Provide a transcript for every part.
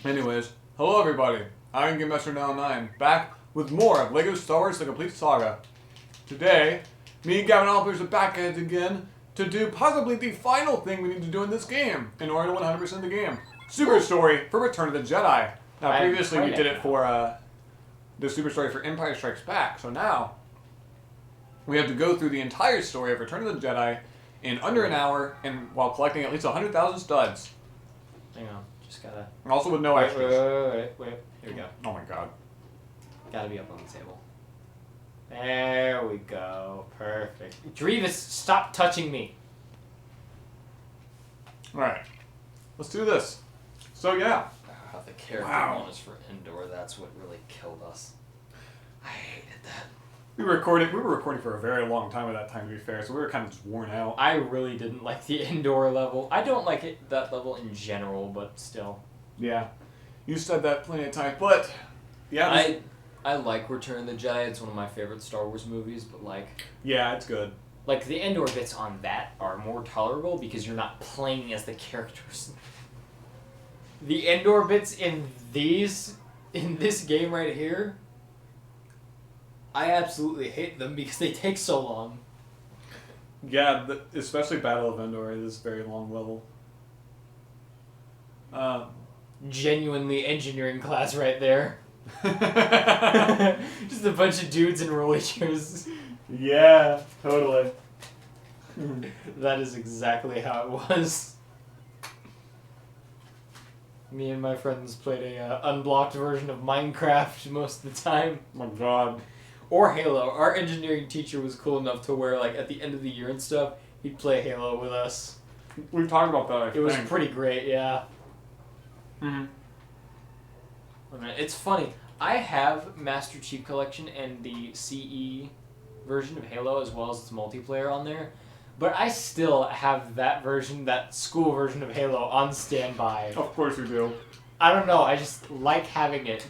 Anyways, hello everybody. I'm Gamemaster now 9, back with more of LEGO Star Wars: The Complete Saga. Today, me and Gavinopolis are back at it again to do possibly the final thing we need to do in this game in order to 100% the game. Super Story for Return of the Jedi. Now, previously we did it for the Super Story for Empire Strikes Back, so now we have to go through the entire story of Return of the Jedi in under an hour and while collecting at least 100,000 studs. Hang on, just gotta... And also with no extras. Wait. Here we go. Oh my god. Gotta be up on the table. There we go. Perfect. Drevis, stop touching me. Alright. Let's do this. So yeah. The character bonus for Endor, that's what really killed us. I hated that. We were recording for a very long time at that time, to be fair, so we were kind of just worn out. I really didn't like the indoor level. I don't like that level in general, but still. Yeah. You said that plenty of times, but yeah. I like Return of the Jedi. It's one of my favorite Star Wars movies, but yeah, it's good. Like the indoor bits on that are more tolerable because you're not playing as the characters. The indoor bits in this game right here, I absolutely hate them because they take so long. Yeah, especially Battle of Endor is a very long level. Genuinely engineering class right there. Just a bunch of dudes in roller chairs. Yeah, totally. That is exactly how it was. Me and my friends played a unblocked version of Minecraft most of the time. Oh my god. Or Halo. Our engineering teacher was cool enough to where, like, at the end of the year and stuff, he'd play Halo with us. We've talked about that, I think. It was pretty great, yeah. Mm-hmm. It's funny. I have Master Chief Collection and the CE version of Halo as well as its multiplayer on there. But I still have that version, that school version of Halo on standby. Of course you do. I don't know, I just like having it.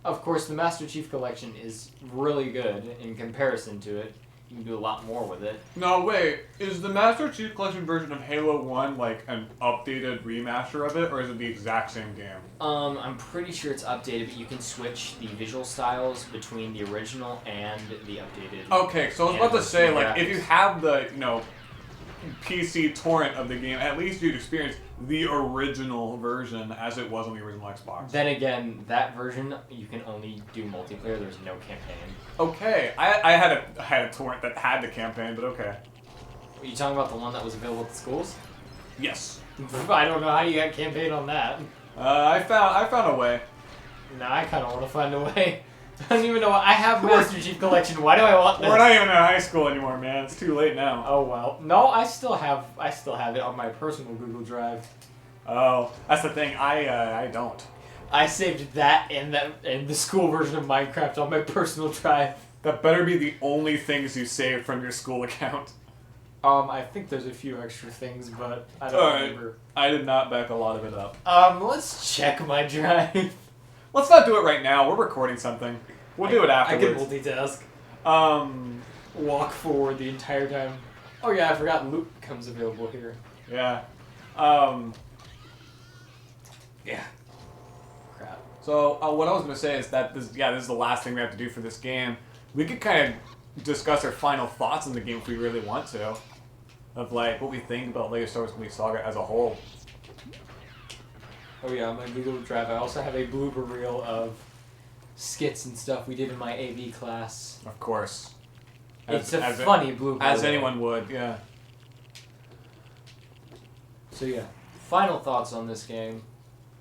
Of course, the Master Chief Collection is really good in comparison to it. You can do a lot more with it. No, wait. Is the Master Chief Collection version of Halo 1 like an updated remaster of it, or is it the exact same game? I'm pretty sure it's updated, but you can switch the visual styles between the original and the updated. Okay, so I was about to say, like, graphics. if you have the, PC torrent of the game, at least you'd experience the original version as it was on the original Xbox. Then again, that version, you can only do multiplayer, there's no campaign. Okay, I had a torrent that had the campaign, but okay. Are you talking about the one that was available at the schools? Yes. I don't know how you got campaign on that. I found a way. Nah, I kind of want to find a way. I don't even know what... I have Master Chief Collection, why do I want this? We're not even in high school anymore, man. It's too late now. Oh well. No, I still have it on my personal Google Drive. Oh, that's the thing. I don't. I saved that and the school version of Minecraft on my personal drive. That better be the only things you save from your school account. I think there's a few extra things, but I don't remember. I did not back a lot of it up. Let's check my drive. Let's not do it right now. We're recording something. We'll do it afterwards. I can multitask. Walk forward the entire time. Oh yeah, I forgot loot comes available here. Yeah. Yeah. Crap. So what I was going to say is that this is the last thing we have to do for this game. We could kind of discuss our final thoughts on the game if we really want to. Of like what we think about LEGO Star Wars Complete Saga as a whole. Oh yeah, on my Google Drive I also have a blooper reel of skits and stuff we did in my AV class. Of course. It's a funny blooper as reel. anyone would, yeah. So yeah, final thoughts on this game.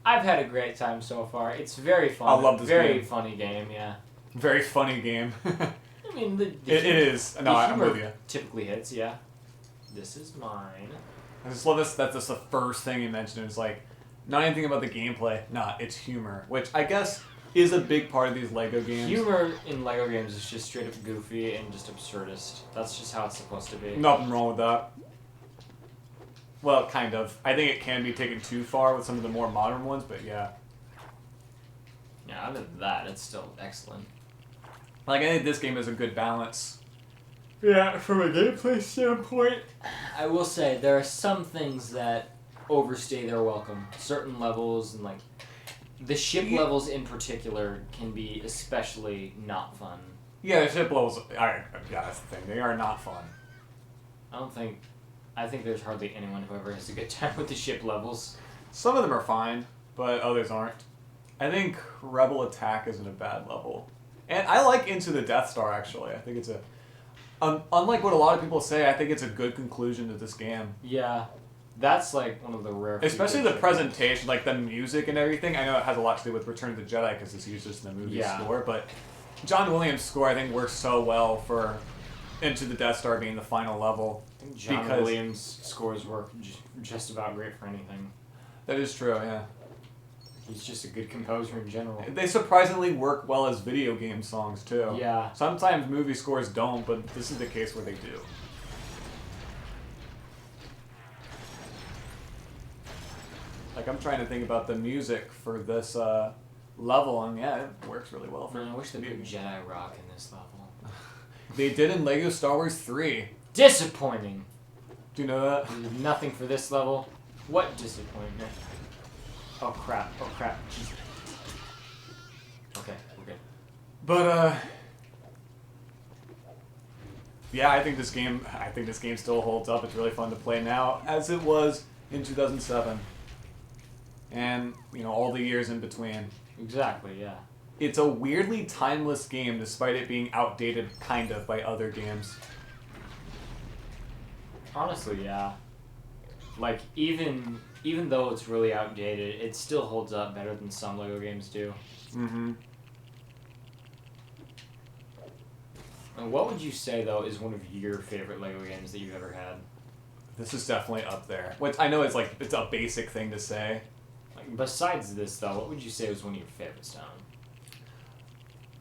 I've had a great time so far. It's very fun. I love this very game. funny game, yeah. Very funny game. I mean, it is. No, I'm with you. Typically hits, yeah. This is mine. I just love this. That's just the first thing you mentioned. It's like, not anything about the gameplay. Nah, it's humor, which I guess is a big part of these LEGO games. Humor in LEGO games is just straight up goofy and just absurdist. That's just how it's supposed to be. Nothing wrong with that. Well, kind of. I think it can be taken too far with some of the more modern ones, but yeah. Yeah, other than that, it's still excellent. Like, I think this game has a good balance. Yeah, from a gameplay standpoint, I will say there are some things that overstay their welcome. Certain levels and like The ship levels in particular can be especially not fun. Yeah, the ship levels. Yeah, that's the thing. They are not fun. I think there's hardly anyone who ever has a good time with the ship levels. Some of them are fine, but others aren't. I think Rebel Attack isn't a bad level. And I like Into the Death Star, actually. I think it's a... unlike what a lot of people say, I think it's a good conclusion to this game. Yeah. That's like one of the rare... Especially the presentation, like the music and everything. I know it has a lot to do with Return of the Jedi because it's used just in the movie score, but John Williams' score, I think, works so well for Into the Death Star being the final level. I think John Williams' scores work just about great for anything. That is true, yeah. He's just a good composer in general. They surprisingly work well as video game songs, too. Yeah. Sometimes movie scores don't, but this is the case where they do. Like, I'm trying to think about the music for this level, and yeah, it works really well. Man, I wish they put Jedi rock in this level. They did in LEGO Star Wars 3. Disappointing! Do you know that? Nothing for this level. What disappointment? Oh crap, Jeez. Okay, we're good. But, yeah, I think this game still holds up. It's really fun to play now, as it was in 2007. And, you know, all the years in between. Exactly, yeah. It's a weirdly timeless game, despite it being outdated, kind of, by other games. Honestly, yeah. Like, even though it's really outdated, it still holds up better than some LEGO games do. Mm-hmm. And what would you say, though, is one of your favorite LEGO games that you've ever had? This is definitely up there. I know it's a basic thing to say. Like, besides this, though, what would you say was one of your favorites, Tom?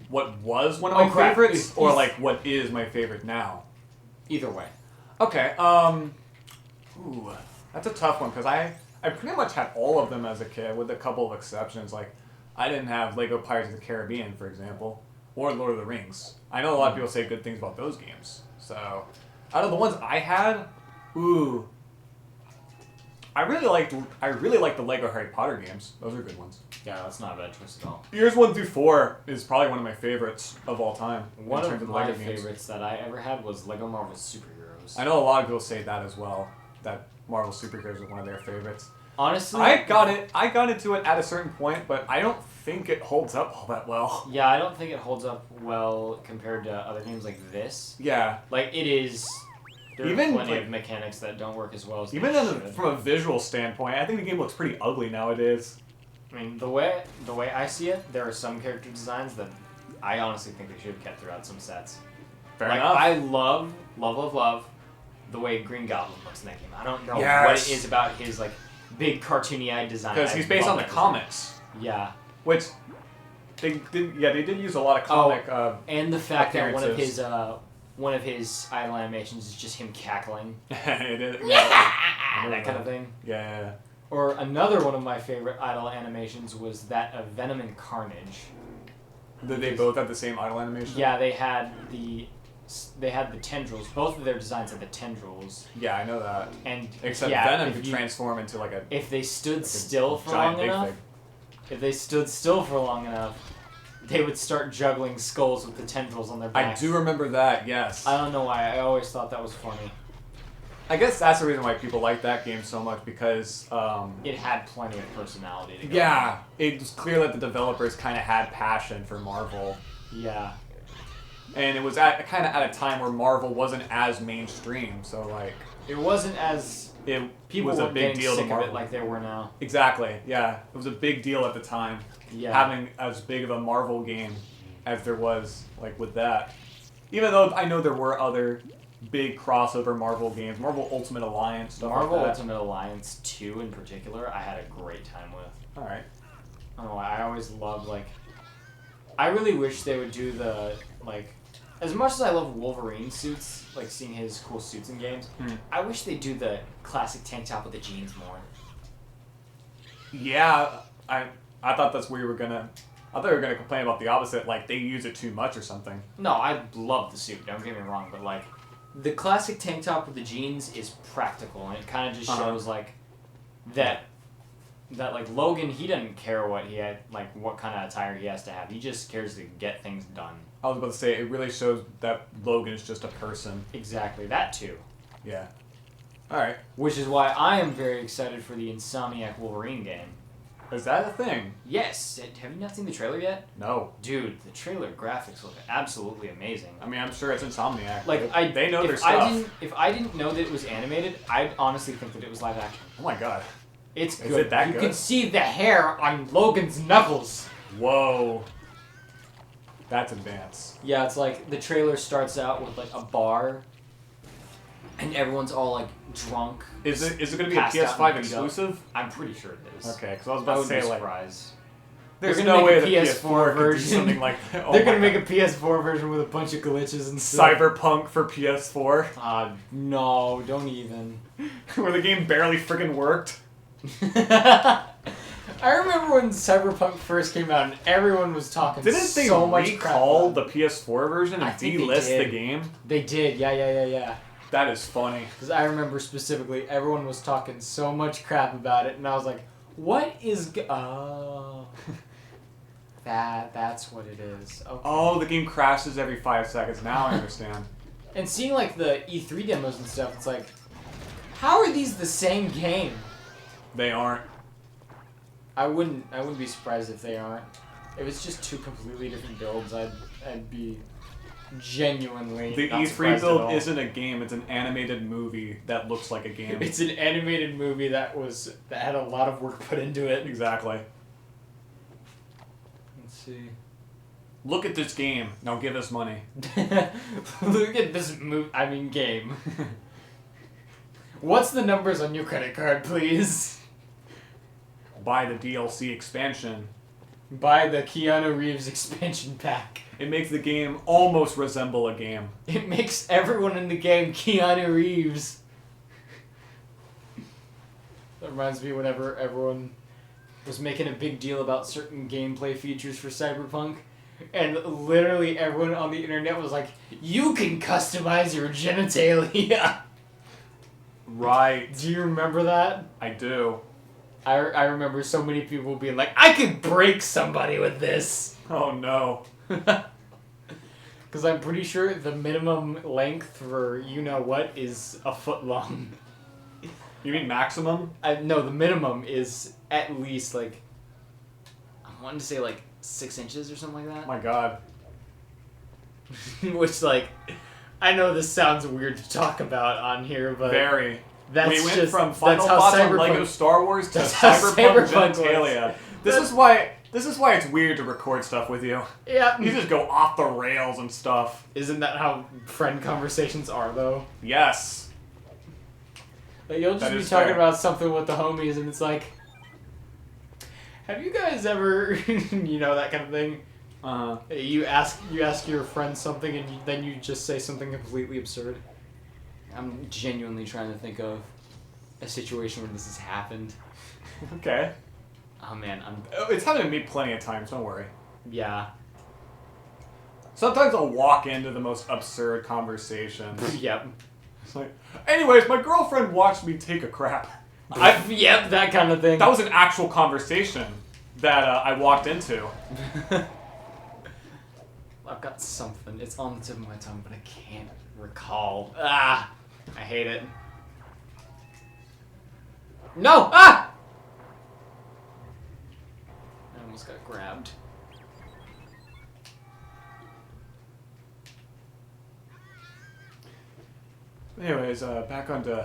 What was one of my favorites, or like what is my favorite now? Either way. Okay. Ooh, that's a tough one because I pretty much had all of them as a kid, with a couple of exceptions. Like, I didn't have Lego Pirates of the Caribbean, for example, or Lord of the Rings. I know a lot of people say good things about those games. So, out of the ones I had, ooh, I really liked the Lego Harry Potter games. Those are good ones. Yeah, that's not a bad choice at all. Years 1 through 4 is probably one of my favorites of all time. One of my favorites that I ever had was Lego Marvel Superheroes. I know a lot of people say that as well. That Marvel Superheroes was one of their favorites. Honestly, I got into it at a certain point, but I don't think it holds up all that well. Yeah, I don't think it holds up well compared to other games like this. Yeah. Like, it is... There are Even, plenty like, of mechanics that don't work as well as even they should. from a visual standpoint, I think the game looks pretty ugly nowadays. I mean, the way I see it, there are some character designs that I honestly think they should have kept throughout some sets. Fair like, enough. I love the way Green Goblin looks in that game. I don't know Yes. what it is about his, like, big cartoony-eyed design. Because he's based on the comics. Yeah. Which, they did use a lot of comic and the fact that appearances. one of his idle animations is just him cackling. It is, that kind of thing. Yeah. Or another one of my favorite idle animations was that of Venom and Carnage. Did they both have the same idle animation? Yeah, they had the tendrils. Both of their designs had the tendrils. Yeah, I know that. And Except yeah, Venom could transform into like a... If they stood still for giant long big enough, thing. if they stood still for long enough, they would start juggling skulls with the tendrils on their I backs. do remember that, yes. I don't know why. I always thought that was funny. I guess that's the reason why people like that game so much, because... it had plenty of personality to go. Yeah, it was clear that the developers kind of had passion for Marvel. Yeah. And it was kind of at a time where Marvel wasn't as mainstream, so like... It wasn't as... People was a big deal to sick Marvel. of it like they were now. Exactly, yeah. It was a big deal at the time, having as big of a Marvel game as there was, like, with that. Even though I know there were other big crossover Marvel games, Marvel Ultimate Alliance, stuff Marvel like that. Ultimate Alliance 2 in particular, I had a great time with. Alright. I don't know, I always loved, like... I really wish they would do the, like... As much as I love Wolverine suits, like seeing his cool suits in games, I wish they'd do the classic tank top with the jeans more. Yeah, I thought that's where you were gonna... I thought you were gonna complain about the opposite, like they use it too much or something. No, I love the suit, don't get me wrong, but like... The classic tank top with the jeans is practical, and it kind of just shows, like, that that like Logan, he doesn't care what he had, like what kind of attire he has to have. He just cares to get things done. I was about to say, it really shows that Logan is just a person. Exactly, that too. Yeah. Alright. Which is why I am very excited for the Insomniac Wolverine game. Is that a thing? Yes. Have you not seen the trailer yet? No. Dude, the trailer graphics look absolutely amazing. I mean, I'm sure it's Insomniac. Like they know their stuff. If I didn't know that it was animated, I'd honestly think that it was live action. Oh my god. It's good. Is it that you good? can see the hair on Logan's knuckles. Whoa. That's advanced. Yeah, it's like the trailer starts out with like a bar, and everyone's all like drunk. Is it going to be a Passed out PS5 and beat up. exclusive? I'm pretty sure it is. Okay, because I was I about to would say be like, surprised. there's They're no gonna way make the a PS4 could do version. something like that. Oh They're my gonna make God. a PS4 version with a bunch of glitches and stuff. Cyberpunk for PS4, No, don't even. where the game barely friggin' worked. I remember when Cyberpunk first came out and everyone was talking Didn't they so much crap recall about it. the PS4 version I and think they delist the did. game? They did, yeah. That is funny. Because I remember specifically everyone was talking so much crap about it, and I was like, "What is? Oh, that's what it is." Okay. Oh, the game crashes every 5 seconds. Now I understand. And seeing like the E3 demos and stuff, it's like, how are these the same game? They aren't. I wouldn't be surprised if they aren't. If it's just two completely different builds, I'd be genuinely The not E3 surprised at build all. isn't a game, it's an animated movie that looks like a game. It's an animated movie that had a lot of work put into it. Exactly. Let's see. Look at this game. Now give us money. Look at this game. What's the numbers on your credit card, please? Buy the DLC expansion. Buy the Keanu Reeves expansion pack. It makes the game almost resemble a game. It makes everyone in the game Keanu Reeves. That reminds me whenever everyone was making a big deal about certain gameplay features for Cyberpunk, and literally everyone on the internet was like, "You can customize your genitalia." Right. Do you remember that? I do. I remember so many people being like, "I could break somebody with this." Oh no. Because I'm pretty sure the minimum length for you-know-what is a foot long. You mean maximum? No, the minimum is at least, like, I wanted to say, like, 6 inches or something like Oh that. my god. Which, like, I know this sounds weird to talk about on here, but Very. that's We went just, from Final that's how Thoughts on Cyberpunk... Lego Star Wars to that's how Cyberpunk Cyberpunk genitalia. was. This is why it's weird to record stuff with you. Yeah. You just go off the rails and stuff. Isn't that how friend conversations are, though? Yes. Like, you'll just That be is talking fair. about something with the homies, and it's like, have you guys ever, that kind of thing? Uh-huh. You ask your friend something, and then you just say something completely absurd. I'm genuinely trying to think of a situation where this has happened. Okay. Oh man, It's happened to me plenty of times, don't worry. yeah. Sometimes I'll walk into the most absurd conversations. Yep. It's like, anyways, my girlfriend watched me take a crap. Yep, that kind of thing. That was an actual conversation that I walked into. I've got something. It's on the tip of my tongue, but I can't recall. Ah! I hate it. No! Ah! I almost got grabbed. Anyways, back onto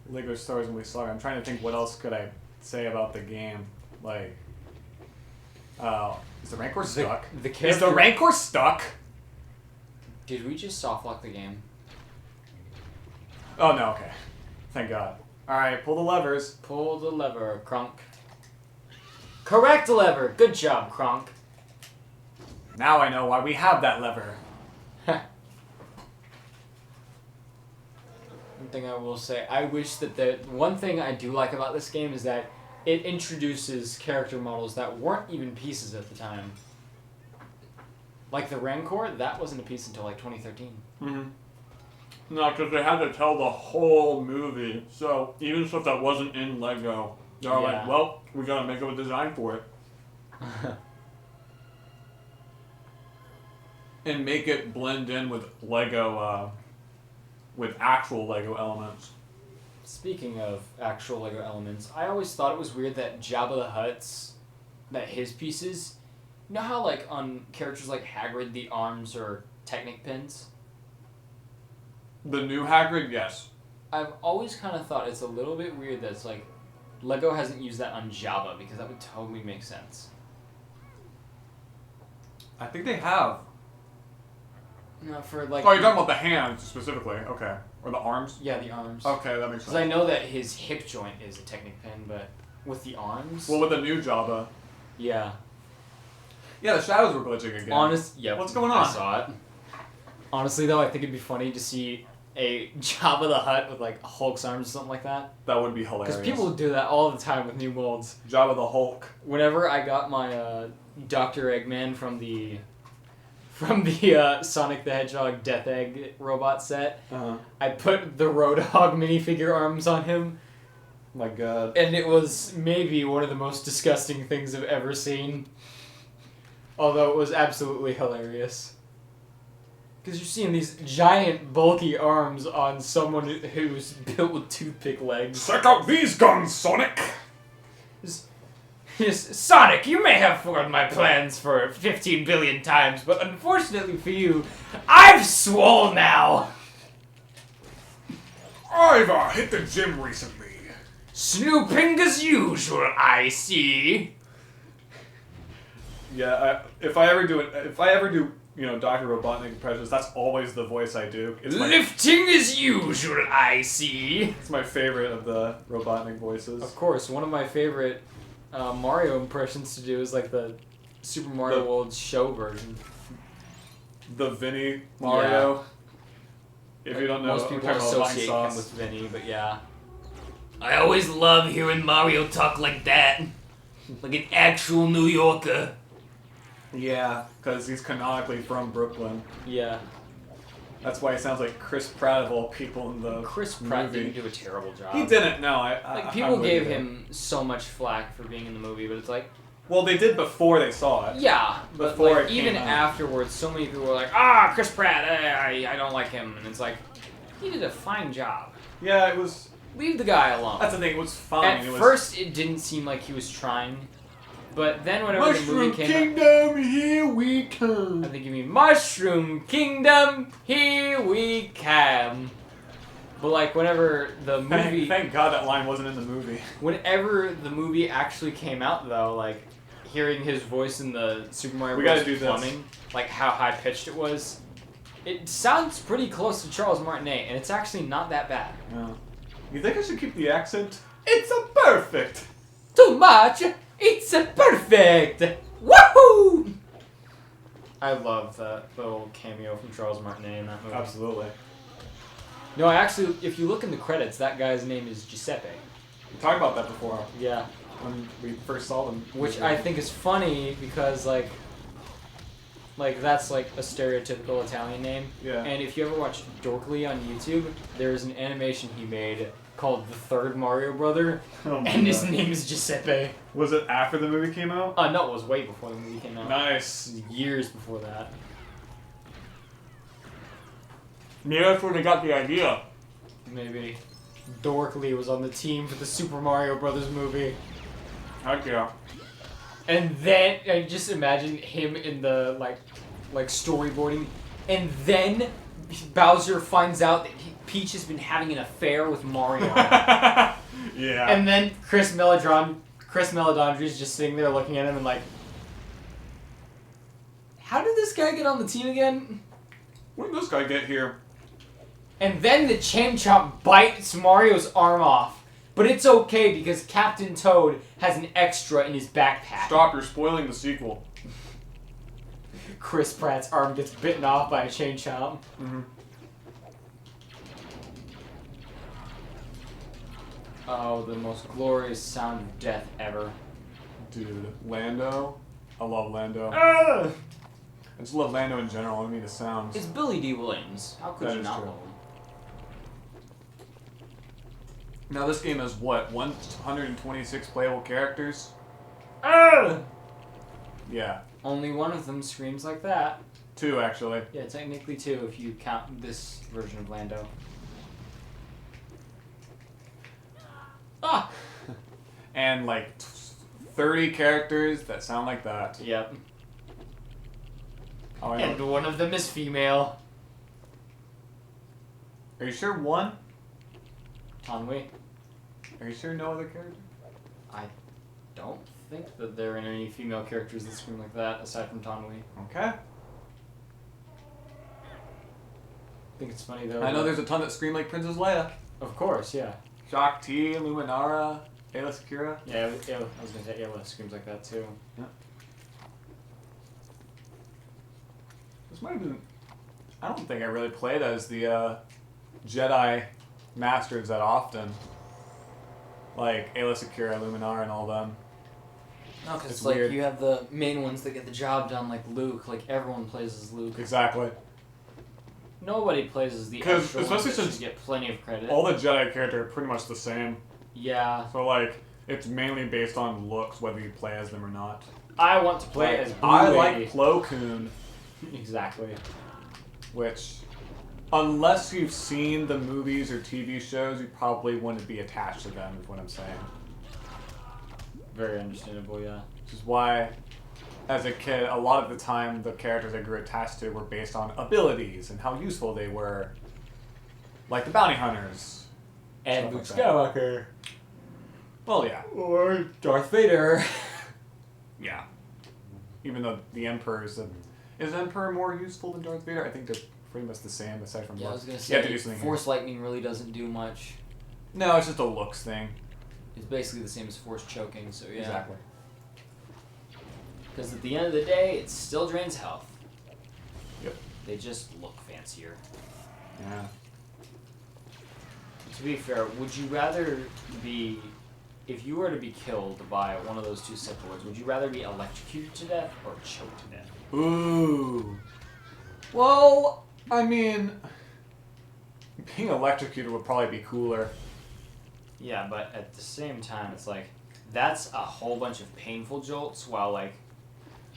Lego Star Wars and Saga. I'm trying to think what else could I say about the game. Like, is the Rancor stuck? The Is character... the Rancor stuck? Did we just soft lock the game? Oh no, okay. Thank God. Alright, pull the levers. Pull the lever, Kronk. Correct lever! Good job, Kronk. Now I know why we have that lever. One thing I will say, I wish that one thing I do like about this game is that it introduces character models that weren't even pieces at the time. Like the Rancor, that wasn't a piece until like 2013. Mm-hmm. No, because they had to tell the whole movie. So, even stuff that wasn't in Lego They're like, well, we gotta make up a design for it. And make it blend in with Lego, with actual Lego elements. Speaking of actual Lego elements, I always thought it was weird that Jabba the Hutt's, that his pieces, you know how like on characters like Hagrid the arms are Technic pins? The new Hagrid, yes. I've always kind of thought it's a little bit weird that it's like Lego hasn't used that on Jabba because that would totally make sense. I think they have. No, for like. Oh, you're talking about the hands specifically. Okay. Or the arms? Yeah, the arms. Okay, that makes sense. Because I know that his hip joint is a Technic pin, but with the arms. Well, with the new Jabba. Yeah. Yeah, the shadows were glitching again. Yep. What's going on? I saw it. Honestly, though, I think it'd be funny to see a Jabba the Hutt with like Hulk's arms or something like that. That would be hilarious. Because people do that all the time with new molds. Jabba the Hulk. Whenever I got my Dr. Eggman from the Sonic the Hedgehog Death Egg robot set, I put the Roadhog minifigure arms on him. My God. And it was maybe one of the most disgusting things I've ever seen. Although it was absolutely hilarious. Because you're seeing these giant, bulky arms on someone who's built with toothpick legs. Check out these guns, Sonic! Sonic, you may have foiled my plans for 15 billion times, but unfortunately for you, I've swole now! I've hit the gym recently. Snooping as usual, I see. Yeah, if I ever do, you know, Dr. Robotnik impressions, that's always the voice I do. Lifting as usual, I see. It's my favorite of the Robotnik voices. Of course, one of my favorite Mario impressions to do is like the Super Mario World show version. The Vinny Mario. Yeah. If you don't know, most people associate him with Vinny, but yeah. I always love hearing Mario talk like that. Like an actual New Yorker. Yeah, because he's canonically from Brooklyn. Yeah. That's why he sounds like Chris Pratt of all people in the Chris Pratt movie. didn't do a terrible job. He didn't, no. People gave him so much flack for being in the movie, but it's like... Well, they did before they saw it. Yeah, but Before like, it even came out. afterwards, so many people were like, Chris Pratt, I don't like him. And it's like, he did a fine job. Yeah, it was... Leave the guy alone. That's the thing, it was fine. At first, it didn't seem like he was trying, but then whenever the Mushroom movie came Kingdom, here we come. I think you mean Mushroom Kingdom, here we come. But like whenever the movie, Thank God that line wasn't in the movie. whenever the movie actually came out, though, like hearing his voice in the Super Mario We Bros. gotta do this. Plumbing, like how high pitched it was, it sounds pretty close to Charles Martinet, and it's actually not that bad. Yeah. You think I should keep the accent? It's a perfect. Too much. It's a perfect. Woohoo! I love that little cameo from Charles Martinet in that movie. Absolutely. No, actually, if you look in the credits, that guy's name is Giuseppe. We talked about that before Yeah. when we first saw them. Which I think is funny because, like that's like a stereotypical Italian name. Yeah. And if you ever watch Dorkly on YouTube, there's an animation he made called The Third Mario Brother, Oh my and his God. name is Giuseppe. Was it after the movie came out? No, it was way before the movie came out. Nice. Years before that. Maybe that's where they got the idea. Maybe. Dorkly was on the team for the Super Mario Brothers movie. Heck yeah. And then, I just imagine him in the, like storyboarding, and then Bowser finds out that Peach has been having an affair with Mario. Yeah. And then Chris Meledandri's just sitting there looking at him and like, how did this guy get on the team again? When did this guy get here? And then the Chain Chomp bites Mario's arm off. But it's okay because Captain Toad has an extra in his backpack. Stop, you're spoiling the sequel. Chris Pratt's arm gets bitten off by a Chain Chomp. Mm-hmm. Oh, the most glorious sound of death ever. Dude, Lando. I love Lando. Ugh! I just love Lando in general. I mean the sounds. It's Billy D. Williams. How could That you is not true. love him? Now this game has what, 126 playable characters? Yeah. Only one of them screams like that. 2 actually. Yeah, technically 2 if you count this version of Lando. Ah! And like 30 characters that sound like that. Yep. Oh, I And know. one of them is female. Are you sure one? Tanwi. Are you sure no other character? I don't think that there are any female characters that scream like that aside from Tanwi. Okay. I think it's funny though. I know there's a ton that scream like Princess Leia. Of course, yeah. Shock T, Luminara, Ayla Secura. Yeah, Ayla, I was gonna say Ayla screams like that too. This might have been. I don't think I really played as the Jedi Masters that often. Like Ayla Secura, Luminara, and all them. No, because It's it's like weird. you have the main ones that get the job done, like Luke. Like everyone plays as Luke. Exactly. Nobody plays as the 'Cause extra ones especially that should since get plenty of credit. All the Jedi characters are pretty much the same. Yeah, So like, it's mainly based on looks, whether you play as them or not. I want to play Like, as I Blue like Lady. Plo Koon, Exactly. which, unless you've seen the movies or TV shows, you probably wouldn't be attached to them, is what I'm saying. Very understandable, yeah. Which is why, as a kid, a lot of the time, the characters I grew attached to were based on abilities and how useful they were. Like the bounty hunters. And Stuff Luke like that. Skywalker. Well, yeah. Or Darth Vader. Yeah. Even though the Emperor is Emperor more useful than Darth Vader? I think they're pretty much the same, aside from Yeah, I looks. was gonna You have to say, do something Force Lightning really doesn't do much. No, it's just a looks thing. It's basically the same as Force Choking, so yeah. Exactly. Because at the end of the day, it still drains health. Yep. They just look fancier. Yeah. To be fair, would you rather be... If you were to be killed by one of those two Sith Lords, would you rather be electrocuted to death or choked to death? Ooh. Well, I mean, being electrocuted would probably be cooler. Yeah, but at the same time, it's like, that's a whole bunch of painful jolts, while like,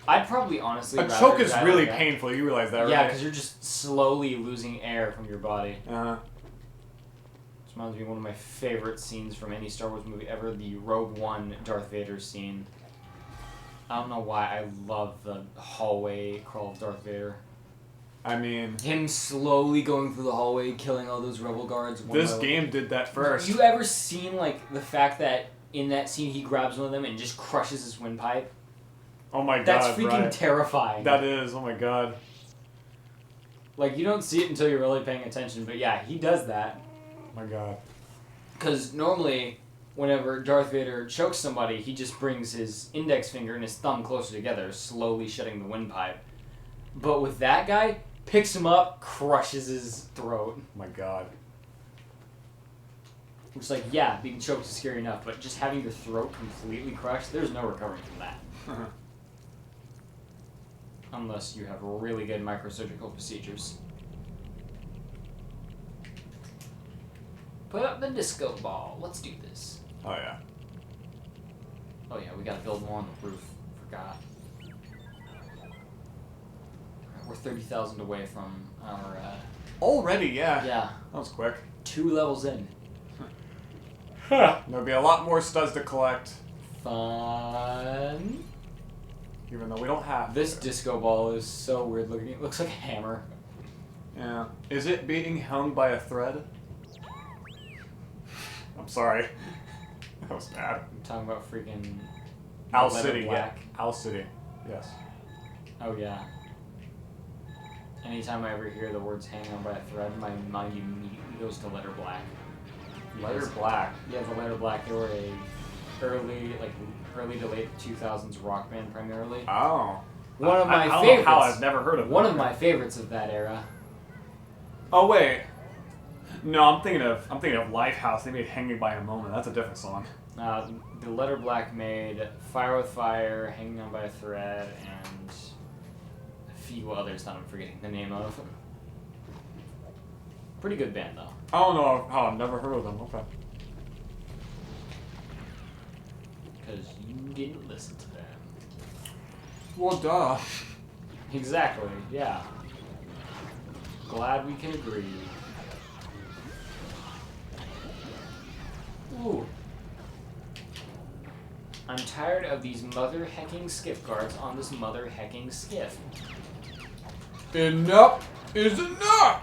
I'd probably honestly A rather choke is die really like that. painful. You realize that, Yeah, right? because you're just slowly losing air from your body. This reminds me of one of my favorite scenes from any Star Wars movie ever, the Rogue One Darth Vader scene. I don't know why, I love the hallway crawl of Darth Vader. I mean, Him slowly going through the hallway, killing all those rebel guards. one this by one. game did that first. You ever seen like the fact that in that scene he grabs one of them and just crushes his windpipe? Oh my god, That's freaking right. terrifying. That is, oh my god. Like, you don't see it until you're really paying attention, but yeah, he does that. Oh my god. Because normally, whenever Darth Vader chokes somebody, he just brings his index finger and his thumb closer together, slowly shutting the windpipe. But with that guy, picks him up, crushes his throat. Oh my god. Which, like, yeah, being choked is scary enough, but just having your throat completely crushed, there's no recovering from that. Unless you have really good microsurgical procedures. Put up the disco ball. Let's do this. Oh yeah. Oh yeah, we gotta build more on the roof. Forgot. Alright, we're 30,000 away from our, Already, yeah. yeah, That was quick. 2 levels in. There'll be a lot more studs to collect, Fun. even though we don't have This to. disco ball is so weird looking. It looks like a hammer. Yeah. Is it being hung by a thread? I'm sorry. That was bad. I'm talking about freaking Owl leather City, yeah. black. Owl City. Yes. Oh yeah. Anytime I ever hear the words hanging on by a thread, my mind immediately goes to letter black. Letter Because- black. Yeah, the letter black. They were a early to late 2000s rock band primarily. Oh. One of my I don't favorites. know how I've never heard of One them. of my favorites of that era. Oh wait. No, I'm thinking of Lifehouse. They made "Hanging by a Moment." That's a different song. The letter black made Fire with Fire, Hanging on by a Thread, and a few others that I'm forgetting the name of. Pretty good band though. I don't know. Oh, I've never heard of them. Okay. Because you didn't listen to them. Well, duh. Exactly, yeah. Glad we can agree. Ooh. I'm tired of these mother-hecking skiff guards on this mother-hecking skiff. Enough is enough!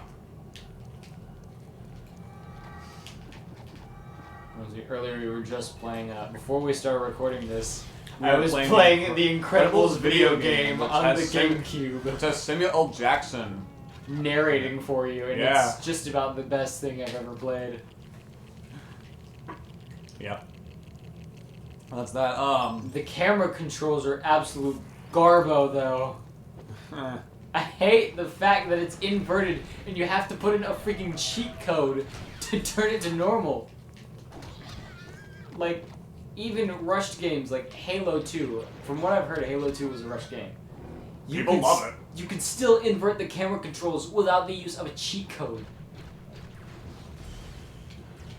Earlier we were just playing, before we started recording this, We I were was playing playing the the Incredibles video video game game, which on the has GameCube. Which has Samuel L. Jackson. Narrating for you, and Yeah. it's just about the best thing I've ever played. Yep. That's that. The camera controls are absolute garbo, though. Eh. I hate the fact that it's inverted and you have to put in a freaking cheat code to turn it to normal. Like, even rushed games like Halo 2, from what I've heard, Halo 2 was a rushed game. People love it. You can still invert the camera controls without the use of a cheat code.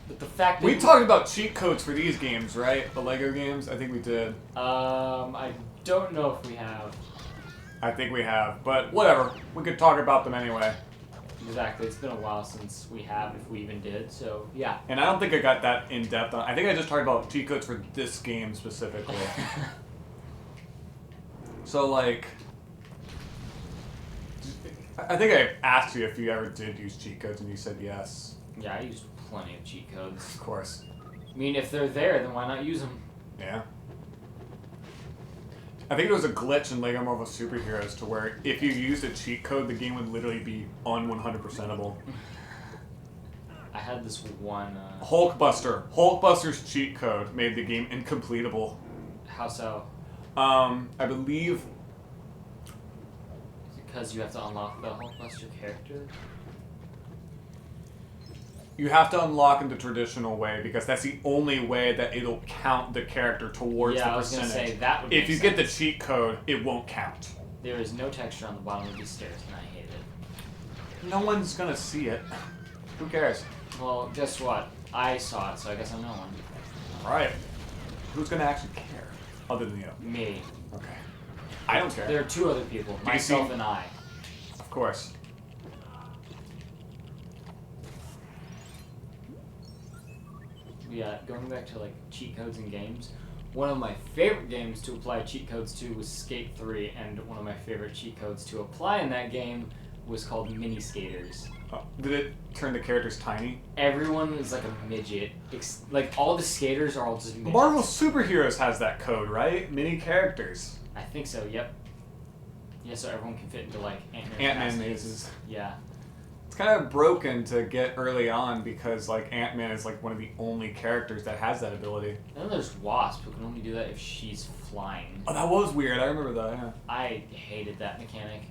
But the fact that We talked about cheat codes for these games, right? The Lego games? I think we did. I don't know if we have. I think we have, but whatever. We could talk about them anyway. Exactly, it's been a while since we have, if we even did, so yeah. And I don't think I got that in depth on. I think I just talked about cheat codes for this game specifically. So like, I think I asked you if you ever did use cheat codes, and you said yes. Yeah, I used plenty of cheat codes. Of course. I mean, if they're there, then why not use them? Yeah. I think there was a glitch in Lego Marvel Superheroes to where if you used a cheat code, the game would literally be un-100%able. I had this one, Hulkbuster. Hulkbuster's cheat code made the game incompletable. How so? I believe... Is it because you have to unlock the Hulkbuster character? You have to unlock in the traditional way because that's the only way that it'll count the character towards Yeah, the I was percentage. gonna say, that would If make you get the sense. cheat code, it won't count. There is no texture on the bottom of these stairs, and I hate it. No one's gonna see it. Who cares? Well, guess what? I saw it, so I guess I'm no one. Alright. Who's gonna actually care? Other than you. Me. Okay. I don't care. There are two other people, you myself see- and I. Of course. Yeah, going back to like cheat codes in games, one of my favorite games to apply cheat codes to was Skate 3, and one of my favorite cheat codes to apply in that game was called Mini Skaters. Oh, did it turn the characters tiny? Everyone is like a midget. Like all the skaters are all just midgets. Marvel Superheroes has that code, right? Mini characters. I think so. Yep. Yeah, so everyone can fit into like Ant-Man capacities. mazes. Yeah. It's kind of broken to get early on because like Ant-Man is like one of the only characters that has that ability. And then there's Wasp, who can only do that if she's flying. Oh, that was weird. I remember that. Yeah. I hated that mechanic.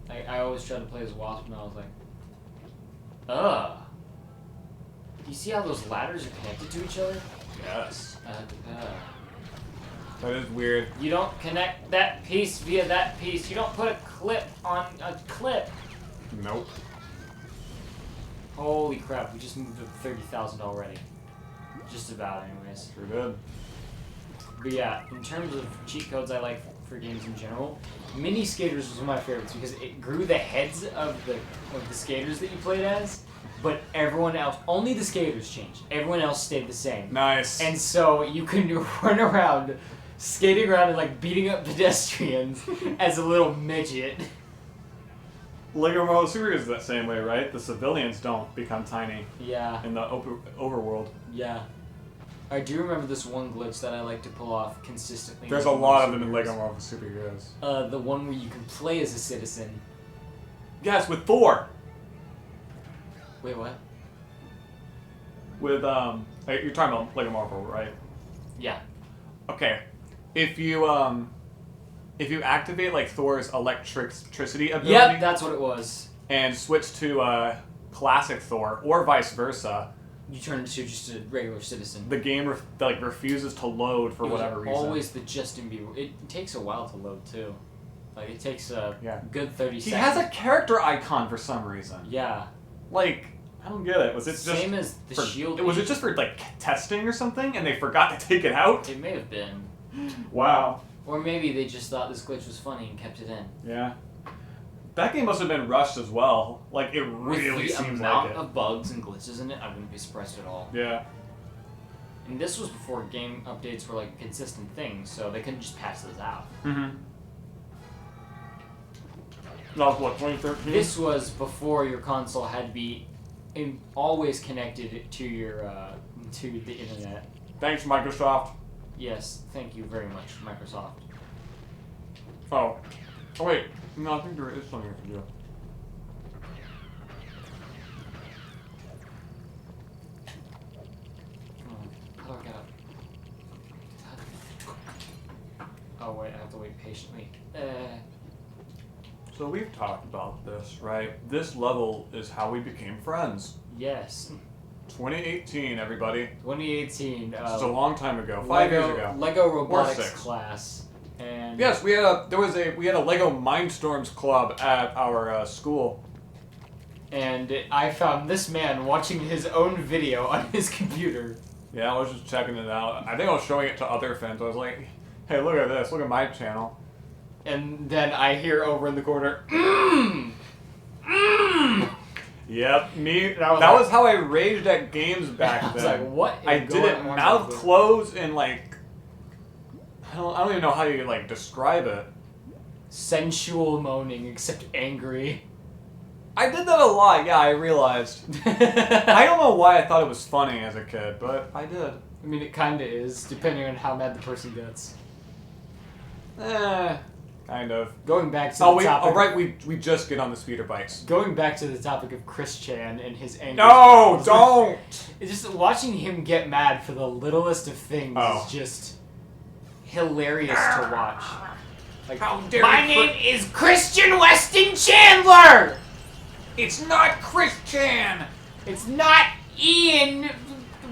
I always tried to play as Wasp, and I was like, ugh. You see how those ladders are connected to each other? Yes. Uh. That is weird. You don't connect that piece via that piece. You don't put a clip on a clip. Nope. Holy crap, we just moved to 30,000 already. Just about, anyways. Sure did. But yeah, in terms of cheat codes I like for games in general, Mini Skaters was one of my favorites because it grew the heads of the skaters that you played as, but everyone else, only the skaters changed. Everyone else stayed the same. Nice. And so you can run around, skating around and like beating up pedestrians as a little midget. Lego Marvel Superheroes is that same way, right? The civilians don't become tiny Yeah, in the overworld. yeah. I do remember this one glitch that I like to pull off consistently. There's in a lot of them in Superheroes. Lego Marvel Superheroes. The one where you can play as a citizen. Yes, with Thor. Wait, what? With you're talking about Lego Marvel, right? Yeah. Okay. If you activate like Thor's electricity ability Yep, that's what it was. and switch to classic Thor or vice versa, You turn into just a regular citizen. the game refuses to load for It was whatever reason. always the Justin Bieber. It takes a while to load too. Like it takes a Yeah. good 30 He seconds. has a character icon for some reason. Yeah. Like I don't get it. Was it just Same as the for, shield. Was it just for like testing or something, and they forgot to take it out? It may have been. Wow. Or maybe they just thought this glitch was funny and kept it in. Yeah. That game must have been rushed as well. Like, it really With the seems amount like it. of bugs and glitches in it, I wouldn't be surprised at all. Yeah. And this was before game updates were like a consistent thing, so they couldn't just patch those out. Mm-hmm. That was what, 2013? This was before your console had to be always connected to your to the internet. Thanks, Microsoft. Yes, thank you very much, Microsoft. Oh. Oh, wait. No, I think there is something I can do. How do I get up? Oh wait, I have to wait patiently. So we've talked about this, right? This level is how we became friends. Yes. 2018, everybody. 2018. It's a long time ago. 5 years ago. Lego robotics 6. class. And Yes, we had a Lego Mindstorms club at our school. And I found this man watching his own video on his computer. Yeah, I was just checking it out. I think I was showing it to other fans. I was like, hey, look at this. Look at my channel. And then I hear over in the corner, Yep, me. That That was was how I raged at games back then. I was like, what is I did going it on mouth with this? closed and like, I don't even know how you like describe it. Sensual moaning, except angry. I did that a lot. Yeah, I realized. I don't know why I thought it was funny as a kid, but I did. I mean, it kinda is, depending on how mad the person gets. Kind of. Going back to Oh, the topic. right. We just get on the speeder bikes. Going back to the topic of Chris Chan and his anger. No, don't. It's just watching him get mad for the littlest of things Oh. is just hilarious to watch. Like, How dare my you name is Christian Weston Chandler. It's not Chris Chan. It's not Ian.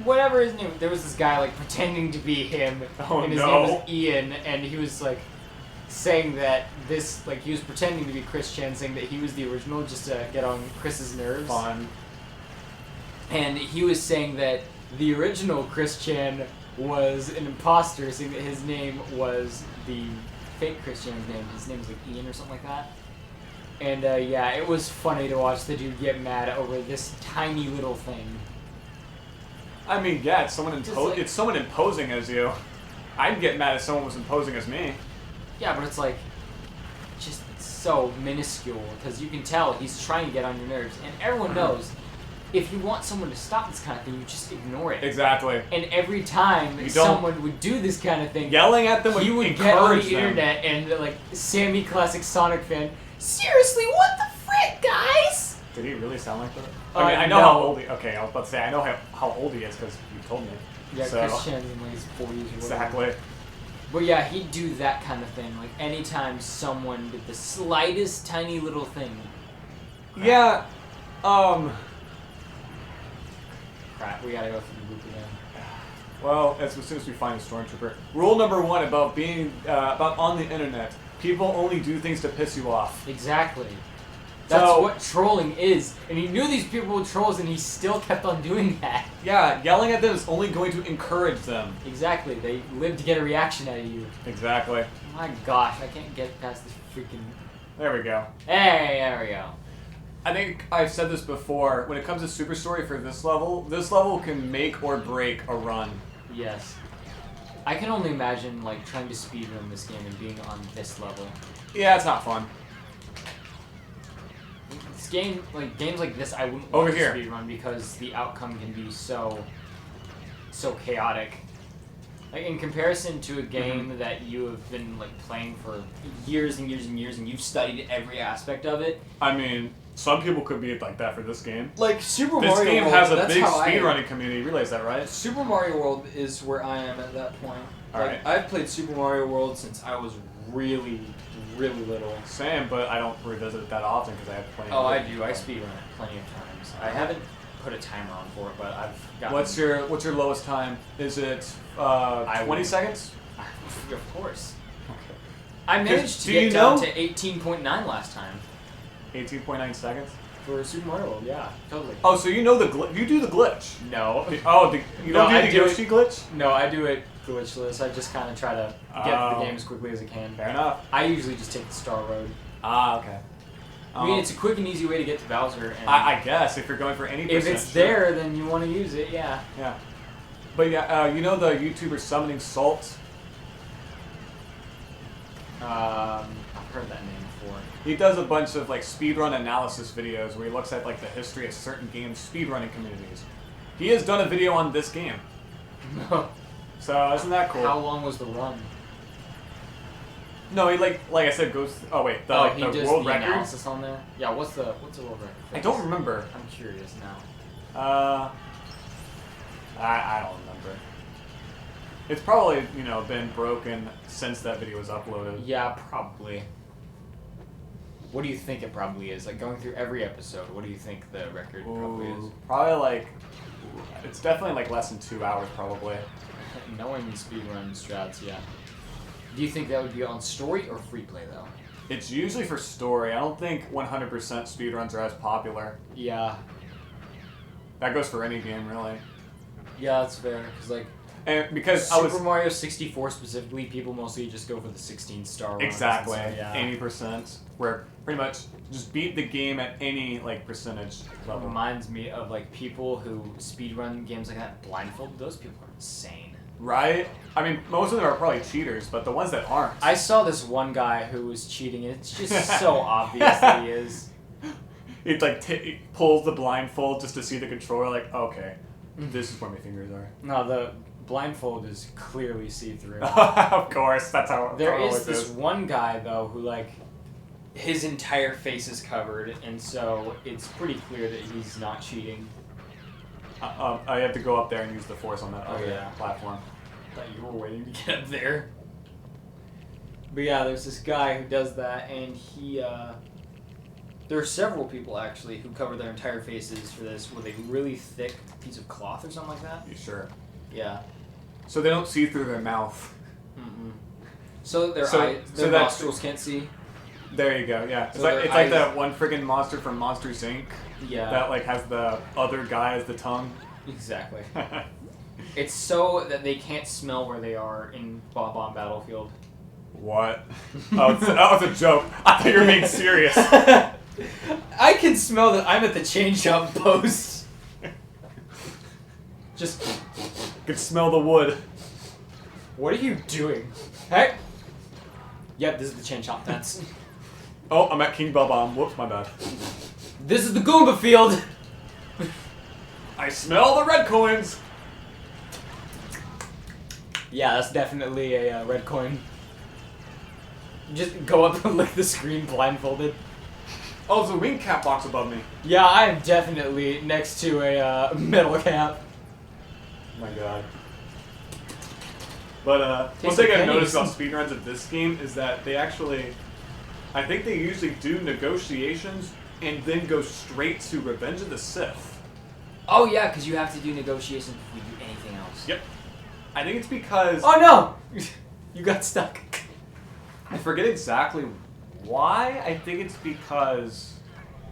Whatever his name. There was this guy like pretending to be him, Oh, and his no. name was Ian, and he was like saying that this, like, he was pretending to be Chris Chan, saying that he was the original just to get on Chris's nerves. Fun. And he was saying that the original Chris Chan was an imposter, saying that his name was the fake Chris Chan's name. His name was like Ian or something like that. And yeah, it was funny to watch the dude get mad over this tiny little thing. I mean, yeah, it's someone Just like- it's someone imposing as you. I'd get mad if someone was imposing as me. Yeah, but it's like just so minuscule because you can tell he's trying to get on your nerves, and everyone knows if you want someone to stop this kind of thing, you just ignore it. Exactly. And every time You don't- someone would do this kind of thing, Yelling at them would he would encourage get on the them. internet and like Sammy, classic Sonic fan. Seriously, what the frick, guys? Did he really sound like that? Uh, I mean, I know no. how old he. Okay, I was about to say I know how old he is because you told me. Yeah, So- Chris Chan's in like his 40s or whatever. Exactly. But yeah, he'd do that kind of thing. Like anytime someone did the slightest tiny little thing. Yeah. Crap, we gotta go through the loop again. Well, as soon as we find a stormtrooper. Rule number 1 about being about on the internet: people only do things to piss you off. Exactly. That's So- what trolling is. And he knew these people were trolls and he still kept on doing that. Yeah, yelling at them is only going to encourage them. Exactly. They live to get a reaction out of you. Exactly. My gosh, I can't get past this freaking... There we go. Hey, there we go. I think I've said this before. When it comes to Super Story for this level can make or break a run. Yes. I can only imagine, like, trying to speedrun this game and being on this level. Yeah, it's not fun. This game, like, games like this, I wouldn't Over want to here. speedrun because the outcome can be so chaotic. Like, in comparison to a game that you have been, like, playing for years and years and years and you've studied every aspect of it. I mean, some people could be like that for this game. Like Super This Mario game World, has a that's big how I am. speedrunning community. You realize that, right? Super Mario World is where I am at that point. Alright. I've played Super Mario World since I was really, really little. Same, but I don't revisit it that often because I have plenty. Oh, of I it. do. I speedrun it plenty of times. I haven't put a timer on for it, but I've gotten... What's your lowest time? Is it 20 seconds? Of course. Okay. I managed to do get you down know- to 18.9 last time. 18.9 seconds. For Super Mario World, yeah, totally. Oh, so you know the you do the glitch. No. You No, don't I do the do Yoshi glitch? No, I do it glitchless. I just kind of try to get Oh. the game as quickly as I can. Fair enough. I usually just take the Star Road. Ah, okay. I mean, it's a quick and easy way to get to Bowser. And I guess if you're going for any if percent, it's sure. there, then you want to use it, yeah. Yeah. But yeah, you know the YouTuber Summoning Salt? I've heard that name before. He does a bunch of like speedrun analysis videos where he looks at like the history of certain games speedrunning communities. He has done a video on this game. So isn't that cool? How long was the run? No, he like I said goes. Oh wait, the, he the does world the record. analysis on there. Yeah, what's the world record? I don't remember. I'm curious now. I don't remember. It's probably been broken since that video was uploaded. Yeah, probably. What do you think it probably is? Like going through every episode, what do you think the record probably is? Probably like it's definitely like less than 2 hours probably. Knowing speedrun strats, yeah. Do you think that would be on story or free play though? It's usually for story. I don't think 100% speedruns are as popular. Yeah. That goes for any game really. Yeah, that's fair. Cause like And because Super Mario 64 specifically, people mostly just go for the 16-star runs. exactly So, yeah. 80%, where pretty much just beat the game at any like percentage It level. reminds me of like people who speedrun games like that blindfolded. Those people are insane. Right? I mean, most of them are probably cheaters, but the ones that aren't. I saw this one guy who was cheating, and it's just so obvious that he is. He like he pulls the blindfold just to see the controller. Like, okay, this is where my fingers are. No, the blindfold is clearly see-through. Of course, that's how. There how it is this is. one guy though who like his entire face is covered, and so it's pretty clear that he's not cheating. I have to go up there and use the force on that Oh, other yeah. platform. Thought you were waiting to get up there. But yeah, there's this guy who does that, and he there are several people actually who cover their entire faces for this with a really thick piece of cloth or something like that. You sure? Yeah. So they don't see through their mouth. Mm-mm. So their So- eyes, so their that's- nostrils can't see. There you go. Yeah, it's So like their like eyes- that one friggin' monster from Monsters Inc. Yeah. That like has the other guy as the tongue. Exactly. It's so that they can't smell where they are in Bob on Battlefield. What? Oh, that was a joke. I thought you were being serious. I can smell that I'm at the change-up post. Just, I can smell the wood. what are you doing? Hey. Yep, this is the change-up fence. Oh, I'm at King Bob-omb. Whoops, my bad. This is the Goomba field. I smell the red coins. Yeah, that's definitely a red coin. Just go up and lick the screen blindfolded. Oh, there's a wing cap box above me. Yeah, I am definitely next to a metal cap. Oh my god. But one Taste thing the I've noticed pennies. about speedruns of this game is that they actually, I think they usually do negotiations and then go straight to Revenge of the Sith. Oh yeah, because you have to do negotiations before you do anything else. Yep. I think it's because Oh no! You got stuck. I forget exactly why. I think it's because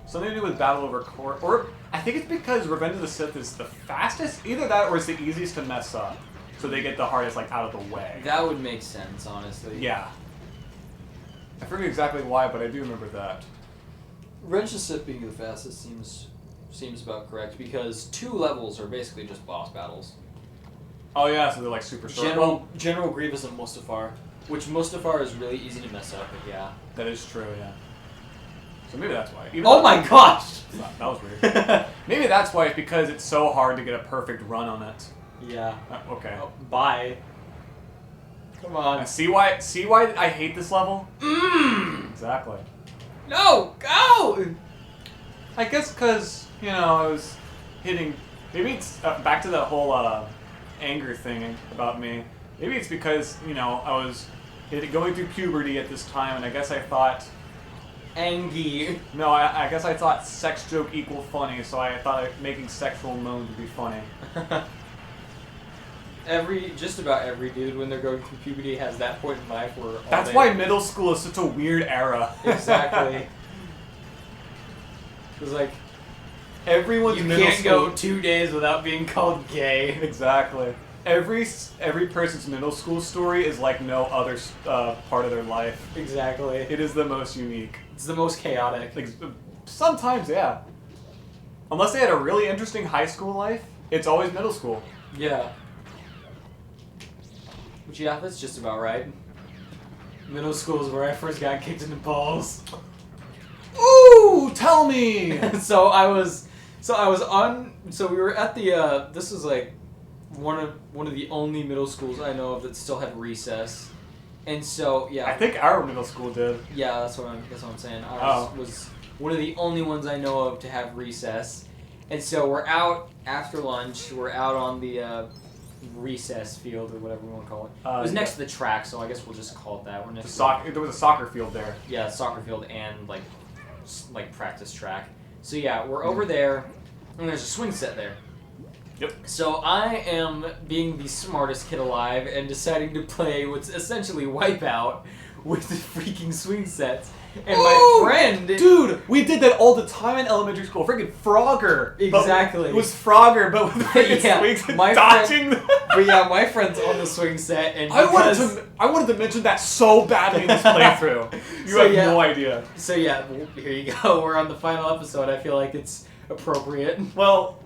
something to do with Battle Over Court, or I think it's because Revenge of the Sith is the fastest. Either that, or it's the easiest to mess up, so they get the hardest like out of the way. That would make sense, honestly. Yeah. I forget exactly why, but I do remember that. Revenge of the Sith being the fastest seems about correct because 2 levels are basically just boss battles. Oh yeah, so they're like super short. General Grievous and Mustafar, which Mustafar is really easy to mess up, but yeah. That is true, yeah. So maybe that's why. Even Oh though- my gosh! That was weird. Maybe that's why it's because it's so hard to get a perfect run on it. Yeah. Okay. Oh, bye. Come on. See why I hate this level? Exactly. No! Go! I guess because, I was hitting... Maybe it's back to that whole anger thing about me. Maybe it's because, I was going through puberty at this time, and I guess I thought... Angie. No, I guess I thought sex joke equal funny, so I thought making sexual moans would be funny. Just about every dude when they're going through puberty has that point in life where all That's they- why middle school is such a weird era. Exactly. Because, like, Everyone's You middle can't school. go 2 days without being called gay. Exactly. Every person's middle school story is like no other part of their life. Exactly. It is the most unique. It's the most chaotic. Like, sometimes, yeah. Unless they had a really interesting high school life, it's always middle school. Yeah. But yeah, that's just about right. Middle school is where I first got kicked in the balls. Ooh, tell me. So we were at the this was like one of the only middle schools I know of that still had recess. And so yeah. I think our middle school did. Yeah, that's what I'm saying. Ours Oh. was one of the only ones I know of to have recess. And so we're out after lunch, we're out on the recess field or whatever we want to call it. It was next to the track, so I guess we'll just call it that. We're next There was a soccer field there. Yeah, soccer field and like practice track. So yeah, we're over there, and there's a swing set there. Yep. So I am being the smartest kid alive and deciding to play what's essentially Wipeout with the freaking swing sets. And my friend... Dude, we did that all the time in elementary school. Freaking Frogger. Exactly. It was Frogger, but with freaking Yeah, swings and my dodging them. But yeah, my friend's on the swing set, and I because... wanted to mention that so badly in this playthrough. You So, have yeah. no idea. So yeah, here you go. We're on the final episode. I feel like it's appropriate. Well,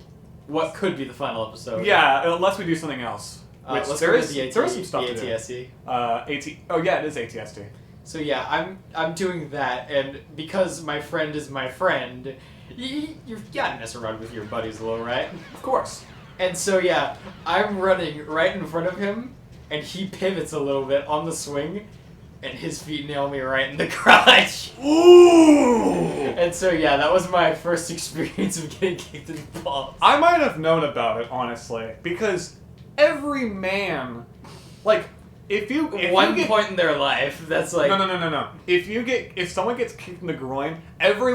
What could be the final episode? yeah, unless we do something else. Which let's there go is to there is some stuff the to do. ATSC. Oh yeah, it is ATST. So yeah, I'm doing that, and because my friend is my friend, you've got to mess around with your buddies a little, right? Of course. And so yeah, I'm running right in front of him, and he pivots a little bit on the swing, and his feet nail me right in the crotch. Ooh! And so yeah, that was my first experience of getting kicked in the balls. I might have known about it, honestly, because every man, like, if you Point in their life, that's like no. If someone gets kicked in the groin, every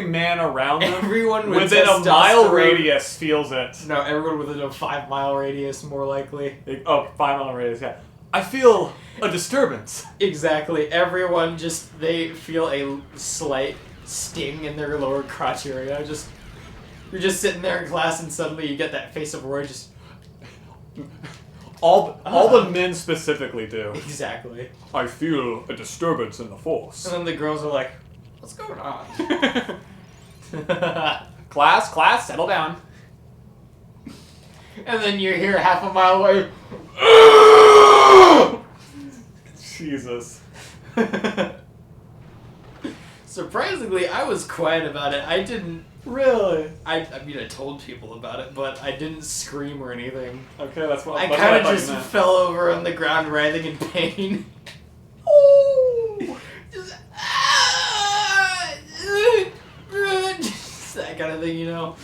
man around them everyone with within a mile testosterone- radius feels it. No, everyone within a 5-mile radius, more likely. 5 mile radius, yeah. I feel a disturbance. Exactly. Everyone they feel a slight sting in their lower crotch area. You're just sitting there in class, and suddenly you get that face of Roy. Just All the men specifically do. exactly. I feel a disturbance in the force. And then the girls are like, "What's going on?" Class, settle down. And then you hear half a mile away. Jesus. Surprisingly, I was quiet about it. I didn't. Really? I mean, I told people about it, but I didn't scream or anything. Okay, that's what I that's kind what of thought just you meant. fell over on the ground, writhing in pain. Just, that kind of thing, you know.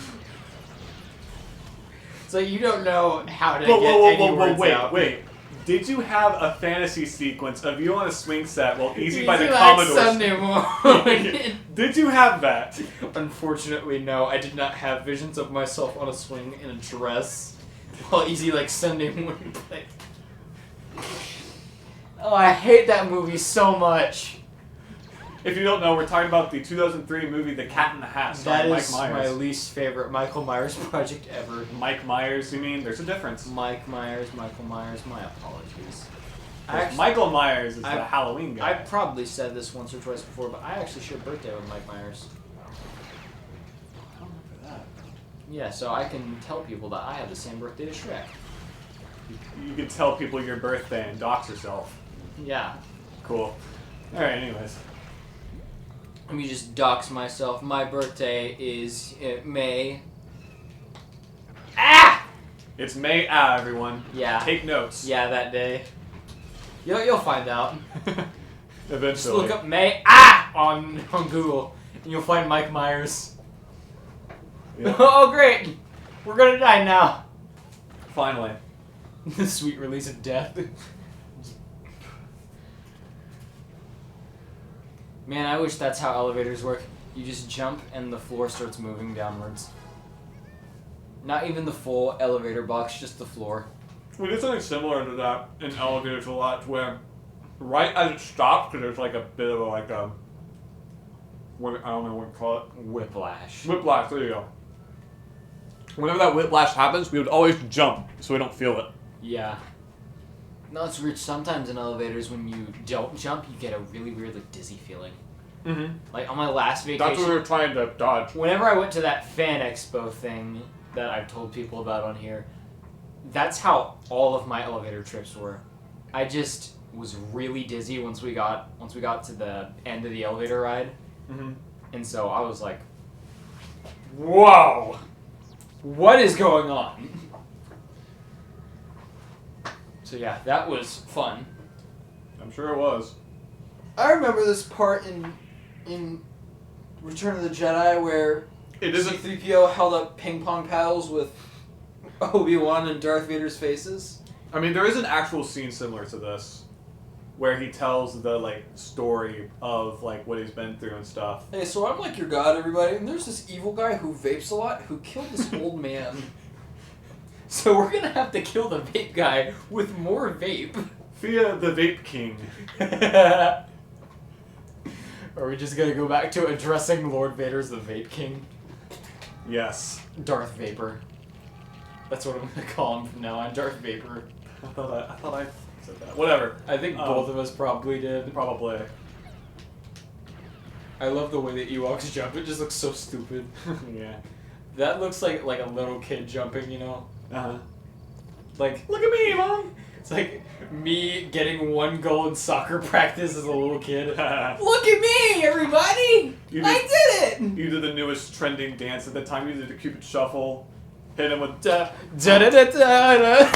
So you don't know how to get any words out. Wait. Did you have a fantasy sequence of you on a swing set while Easy by the Easy like Commodores? Sunday morning. Did you have that? Unfortunately, no. I did not have visions of myself on a swing in a dress while Easy like Sunday morning played. Oh, I hate that movie so much. If you don't know, we're talking about the 2003 movie The Cat in the Hat, That starring Mike is Myers. my least favorite Michael Myers project ever. Mike Myers, you mean? There's a difference. Michael Myers, my apologies. Michael Myers is the I- Halloween guy. I probably said this once or twice before, but I actually share a birthday with Mike Myers. I don't remember that. Yeah, so I can tell people that I have the same birthday as Shrek. You can tell people your birthday and dox yourself. Yeah. Cool. Alright, anyways. Let me just dox myself. My birthday is May. Ah! It's May, everyone. Yeah. Take notes. Yeah, that day. You'll find out. Eventually. Just look up May on Google, and you'll find Mike Myers. Yeah. Oh, great! We're gonna die now. Finally. The sweet release of death. Man, I wish that's how elevators work. You just jump and the floor starts moving downwards. Not even the full elevator box, just the floor. We did something similar to that in elevators a lot, where right as it stops, because there's like a bit of what I don't know what to call it. Whiplash. Whiplash, there you go. whenever that whiplash happens, we would always jump so we don't feel it. Yeah. No, it's weird. Sometimes in elevators, when you don't jump, you get a really weird, like, dizzy feeling. Mm-hmm. Like, on my last vacation... That's what we were trying to dodge. Whenever I went to that Fan Expo thing that I've told people about on here, that's how all of my elevator trips were. I just was really dizzy once we got to the end of the elevator ride. Mm-hmm. And so I was like, whoa! What is going on? So yeah, that was fun. I'm sure it was. I remember this part in Return of the Jedi where It isn't. C-3PO held up ping pong paddles with Obi-Wan and Darth Vader's faces. I mean, there is an actual scene similar to this, where he tells the like story of like what he's been through and stuff. Hey, so I'm like your god, everybody, and there's this evil guy who vapes a lot who killed this old man. So we're gonna have to kill the vape guy with more vape. Via the Vape King. Are we just gonna go back to addressing Lord Vader as the Vape King? Yes. Darth Vapor. That's what I'm gonna call him from now on, Darth Vapor. I thought I said that. Whatever. I think both of us probably did. Probably. I love the way that Ewoks jump, it just looks so stupid. Yeah. That looks like a little kid jumping, you know? Uh-huh. Like, Look at me, Mom! it's like me getting one goal in soccer practice as a little kid. You Look at me, everybody! did, I did it! you did the newest trending dance at the time. You did the Cupid Shuffle. Hit him with Da da da da da.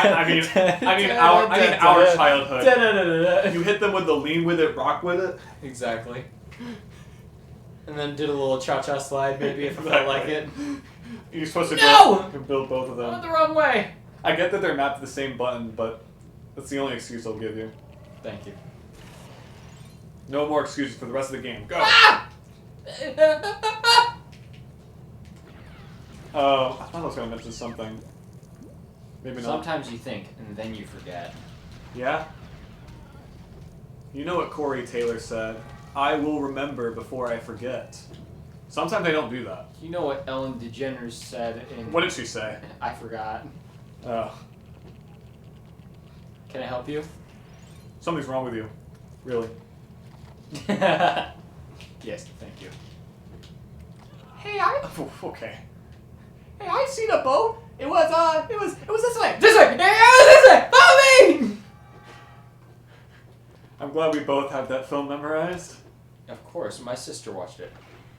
I mean our childhood. Da da da da. You hit them with the lean with it, rock with it. Exactly. And then did a little cha-cha slide, maybe, if I felt like it. You're supposed to No! build both of I went them. the wrong way. I get that they're mapped to the same button, but that's the only excuse I'll give you. Thank you. No more excuses for the rest of the game. Go! Ah! Oh, I thought I was going to mention something. Maybe not. Sometimes you think, and then you forget. Yeah? You know what Corey Taylor said? I will remember before I forget. Sometimes I don't do that. You know what Ellen DeGeneres said in... What did she say? I forgot. Oh. Can I help you? Something's wrong with you. Really. Yes, thank you. Hey, Okay. Hey, I seen a boat. It was this way. This way. Hey, it was this way. Follow me. I'm glad we both have that film memorized. Of course, my sister watched it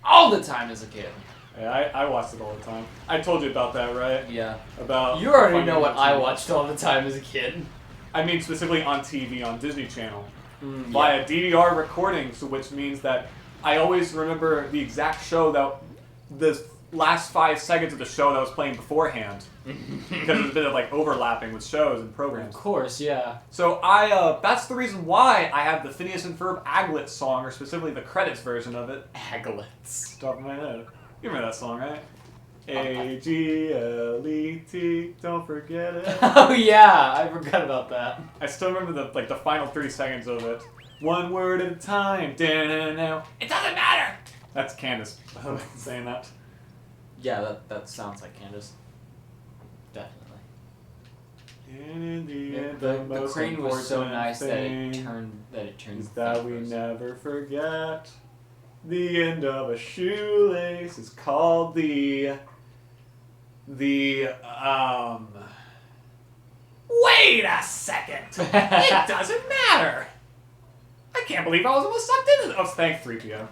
all the time as a kid. Yeah, I watched it all the time. I told you about that, right? Yeah. About You already finding know what the I TV. watched all the time as a kid. I mean specifically on TV, on Disney Channel. Yeah. Via DVR recordings, which means that I always remember the exact show that the last 5 seconds of the show that was playing beforehand. Because there's a bit of like overlapping with shows and Of programs. course, yeah. So that's the reason why I have the Phineas and Ferb Aglet song, or specifically the credits version of it. Aglets. Top of my head. You remember that song, right? A-G-L-E-T, don't forget it. Oh yeah, I forgot about that. I still remember the final 3 seconds of it. One word at a time. Da-na-na. It doesn't matter. That's Candace saying that. Yeah, that sounds like Candace. Definitely. And in the end, The most crane was so important nice that it thing turned is that we first. never forget. The end of a shoelace is called the Wait a second! It doesn't matter! I can't believe I was almost sucked into this! Oh, thanks, 3PO.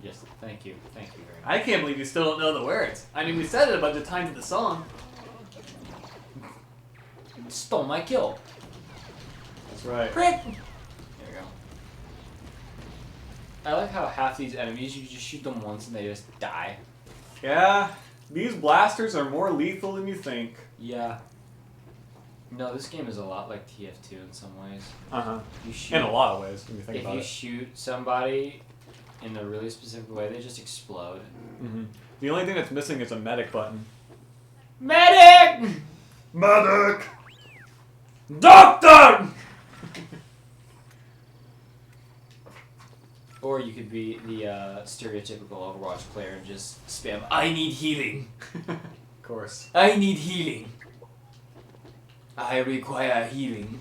Yes, thank you very much. I can't believe you still don't know the words. I mean, we said it a bunch of times in the song. Stole my kill. That's right. Prick! There we go. I like how half these enemies, you just shoot them once and they just die. Yeah, these blasters are more lethal than you think. Yeah. No, this game is a lot like TF2 in some ways. Uh-huh. You shoot, In a lot of ways, when you think if about you it. shoot somebody in a really specific way, they just explode. Mm-hmm. The only thing that's missing is a medic button. Medic! Medic! Doctor! Or you could be the stereotypical Overwatch player and just spam. I need healing. Of course. I need healing. I require healing.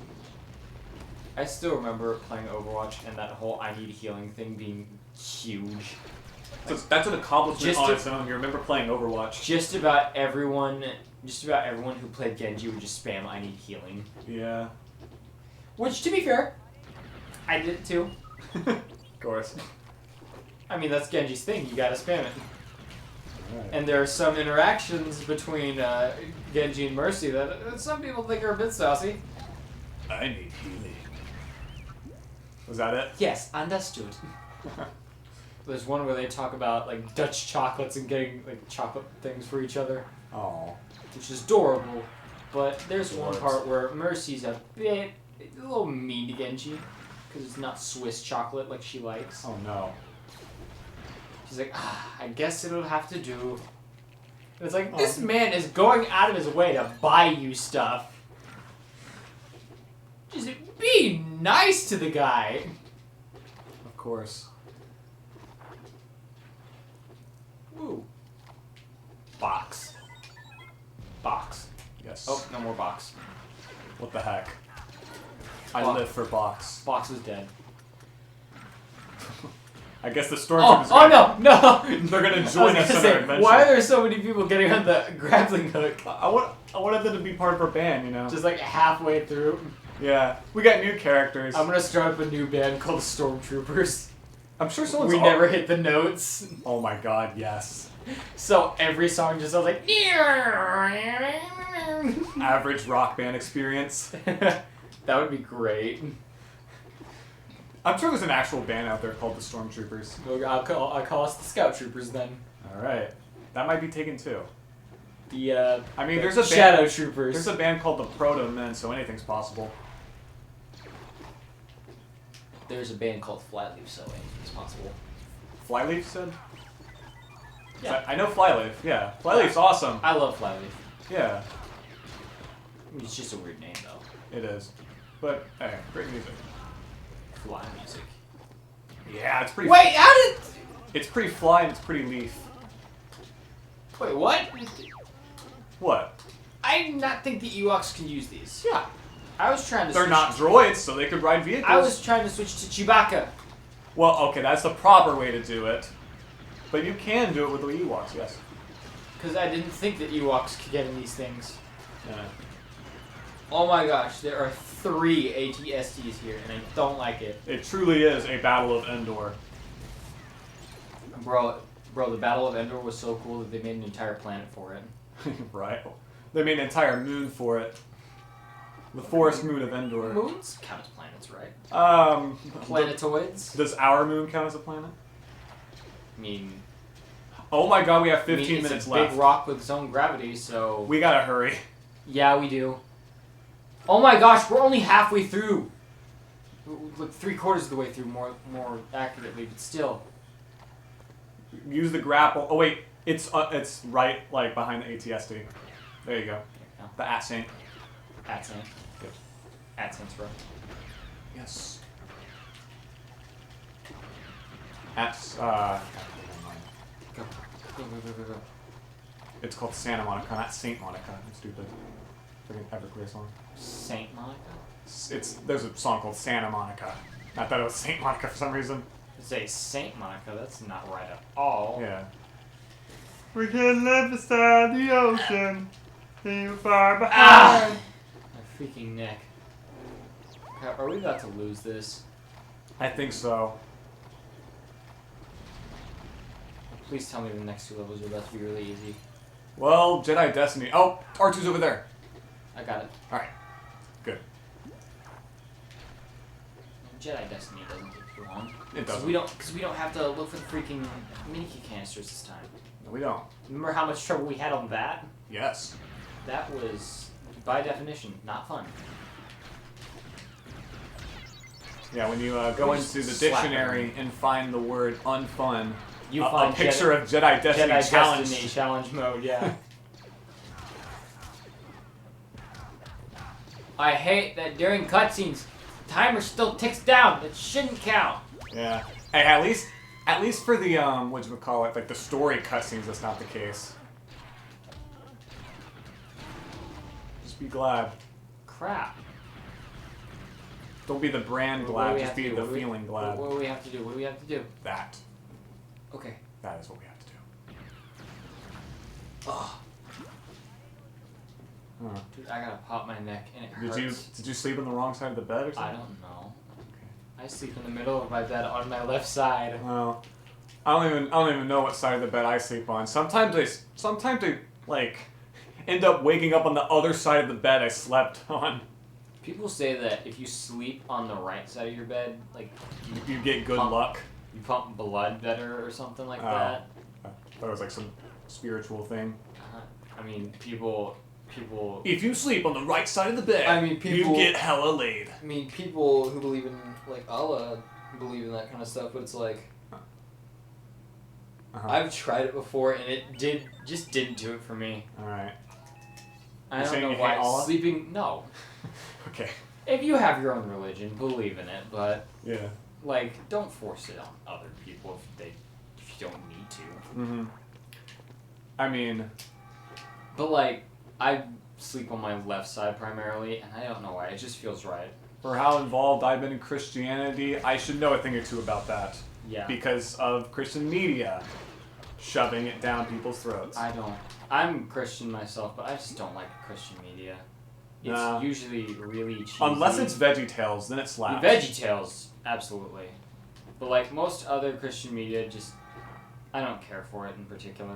I still remember playing Overwatch and that whole I need healing thing being huge. That's an accomplishment Just on to- its own. You remember playing Overwatch? Just about everyone who played Genji would just spam I need healing. Yeah. Which, to be fair, I did it too. Of course. I mean, that's Genji's thing. You gotta spam it. Alright. And there are some interactions between Genji and Mercy that some people think are a bit saucy. I need healing. Was that it? Yes, understood. There's one where they talk about like Dutch chocolates and getting like chocolate things for each other, Oh. which is adorable. But there's one Works. part where Mercy's a little mean to Genji because it's not Swiss chocolate like she likes. Oh no. She's like, I guess it'll have to do. And it's like, this man is going out of his way to buy you stuff. Just be nice to the guy. Of course. Woo. Box. Box. Yes. Oh, no more box. What the heck? I Box. live for box. Box is dead. I guess the stormtroopers. Oh no! They're gonna I was join gonna us in say, our adventure. why are there so many people getting on the grappling hook? I wanted them to be part of our band, you know. Just like halfway through. Yeah. We got new characters. I'm gonna start up a new band called the Stormtroopers. I'm sure someone's. We never hit the notes. Oh my god, yes. So every song just sounds like. Average rock band experience. That would be great. I'm sure there's an actual band out there called the Stormtroopers. I'll call us the Scout Troopers then. Alright. That might be taken too. The I mean, there's a band. Shadow Troopers. There's a band called the Proto Men, so anything's possible. There's a band called Flyleaf, so anything's possible. Flyleaf said? Yeah. I know Flyleaf, yeah. Flyleaf's awesome. I love Flyleaf. Yeah, I mean, it's just a weird name though. it is. But, hey, great music. Fly music. Yeah, it's pretty. Wait, how did? It's pretty fly and it's pretty leaf. Wait, what? What? I did not think the Ewoks can use these. Yeah. I was trying to. They're not droids, so they could ride vehicles. I was trying to switch to Chewbacca. Well, okay, that's the proper way to do it. But you can do it with the Ewoks, yes. Because I didn't think that Ewoks could get in these things. Yeah. Oh my gosh, there are 3 ATSTs here, and I don't like it. It truly is a battle of Endor. Bro, the Battle of Endor was so cool that they made an entire planet for it. Right. They made an entire moon for it. The forest moon of Endor. Moons count as planets, right? Planetoids? Does our moon count as a planet? I mean, Oh my god, we have 15 it's minutes a left. big rock with its own gravity, so... We gotta hurry. Yeah, we do. Oh my gosh, we're only halfway through. Like 3/4 of the way through, more accurately, but still. Use the grapple. Oh wait, it's right like behind the ATSD. There you go. Yeah. The at-saint. At-saint. Good. At-saint's row. Yes. Go. Go. It's called Santa Monica, not Saint Monica. I'm stupid. Freaking Everclear song. Saint Monica? There's a song called Santa Monica. I thought it was Saint Monica for some reason. Say Saint Monica, that's not right at all. Yeah. We can live beside the ocean, leave far behind. Ah! My freaking neck. Are we about to lose this? I think so. Please tell me the next 2 levels are about to be really easy. Well, Jedi Destiny. Oh, R2's over there. I got it. Alright. Good. Jedi Destiny doesn't take too long. It Because doesn't. we don't have to look for the freaking mini key canisters this time. No, we don't. Remember how much trouble we had on that? Yes. That was, by definition, not fun. Yeah, when you go We into just the slap dictionary and find the word unfun, You a find picture of Jedi Destiny Jedi challenge. Destiny challenge mode, yeah. I hate that during cutscenes, the timer still ticks down. It shouldn't count. Yeah. Hey, at least for the what you would call it, like the story cutscenes, that's not the case. Just be glad. Crap. Don't be the brand What do glad. we Just have to be do? the What do we- feeling glad. What do we have to do? What do we have to do? That. Okay. That is what we have to do. Ugh. Huh. Dude, I gotta pop my neck and it hurts. Did you sleep on the wrong side of the bed or something? I don't know. I sleep in the middle of my bed on my left side. Well, I don't even know what side of the bed I sleep on. Sometimes I like end up waking up on the other side of the bed I slept on. People say that if you sleep on the right side of your bed, like You get good Pump. luck. you pump blood better or something like Oh. that. I thought it was like some spiritual thing. I mean, people. If you sleep on the right side of the bed, I mean, people- you get hella laid. I mean, people who believe in like Allah believe in that kind of stuff, but it's like Uh-huh. I've tried it before and it just didn't do it for me. All right. I You're don't saying know you hate why. Allah? Sleeping, no. Okay. If you have your own religion, believe in it, but Yeah. like, don't force it on other people if you don't need to. Mm-hmm. I mean, But like, I sleep on my left side primarily, and I don't know why. It just feels right. for how involved I've been in Christianity, I should know a thing or two about that. Yeah. Because of Christian media shoving it down people's throats. I don't. I'm Christian myself, but I just don't like Christian media. It's Nah. usually really cheesy. Unless it's VeggieTales, then it slaps. VeggieTales, absolutely. But like most other Christian media, just I don't care for it in particular.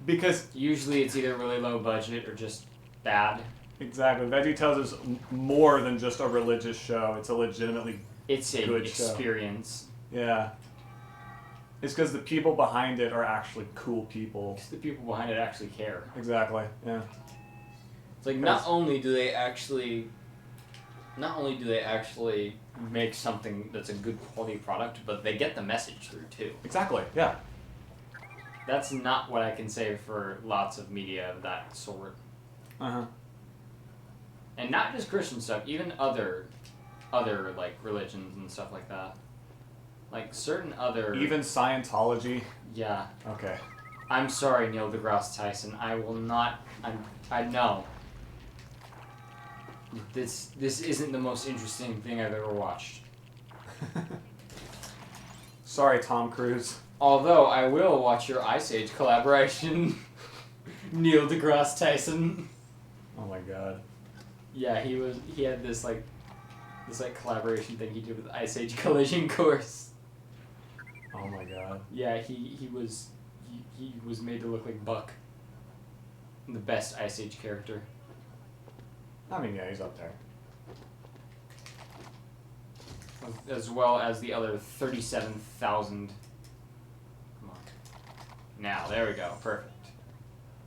Because, Usually it's either really low budget or just bad. exactly, VeggieTales is more than just a religious show. It's a legitimately, It's a Good show. experience. yeah. It's because the people behind it are actually cool people. 'Cause the people behind it actually care. Exactly, yeah. It's like not only do they actually make something that's a good quality product, but they get the message through too. Exactly, yeah. That's not what I can say for lots of media of that sort. Uh-huh. And not just Christian stuff, even other like religions and stuff like that. Like certain other Even Scientology. yeah. Okay. I'm sorry, Neil deGrasse Tyson. I will not. I know. This isn't the most interesting thing I've ever watched. Sorry, Tom Cruise. Although I will watch your Ice Age collaboration, Neil deGrasse Tyson. Oh my god. Yeah, he had this collaboration thing he did with Ice Age Collision Course. Oh my god. Yeah, he was made to look like Buck. The best Ice Age character. I mean, yeah, he's up there. As well as the other 37,000. Come on. Now, there we go. Perfect.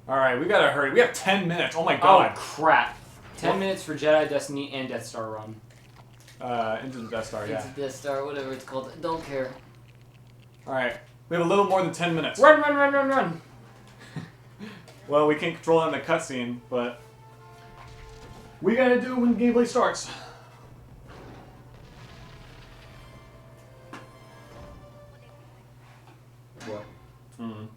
Alright, we gotta hurry. We have 10 minutes. Oh my Oh, god. crap. 10 minutes for Jedi Destiny and Death Star Run. Into the Death Star, yeah. It's Death Star, whatever it's called. Don't care. Alright. We have a little more than 10 minutes. Run, run, run, run, run! Well, we can't control it in the cutscene, but we gotta do it when gameplay starts. what? Mm.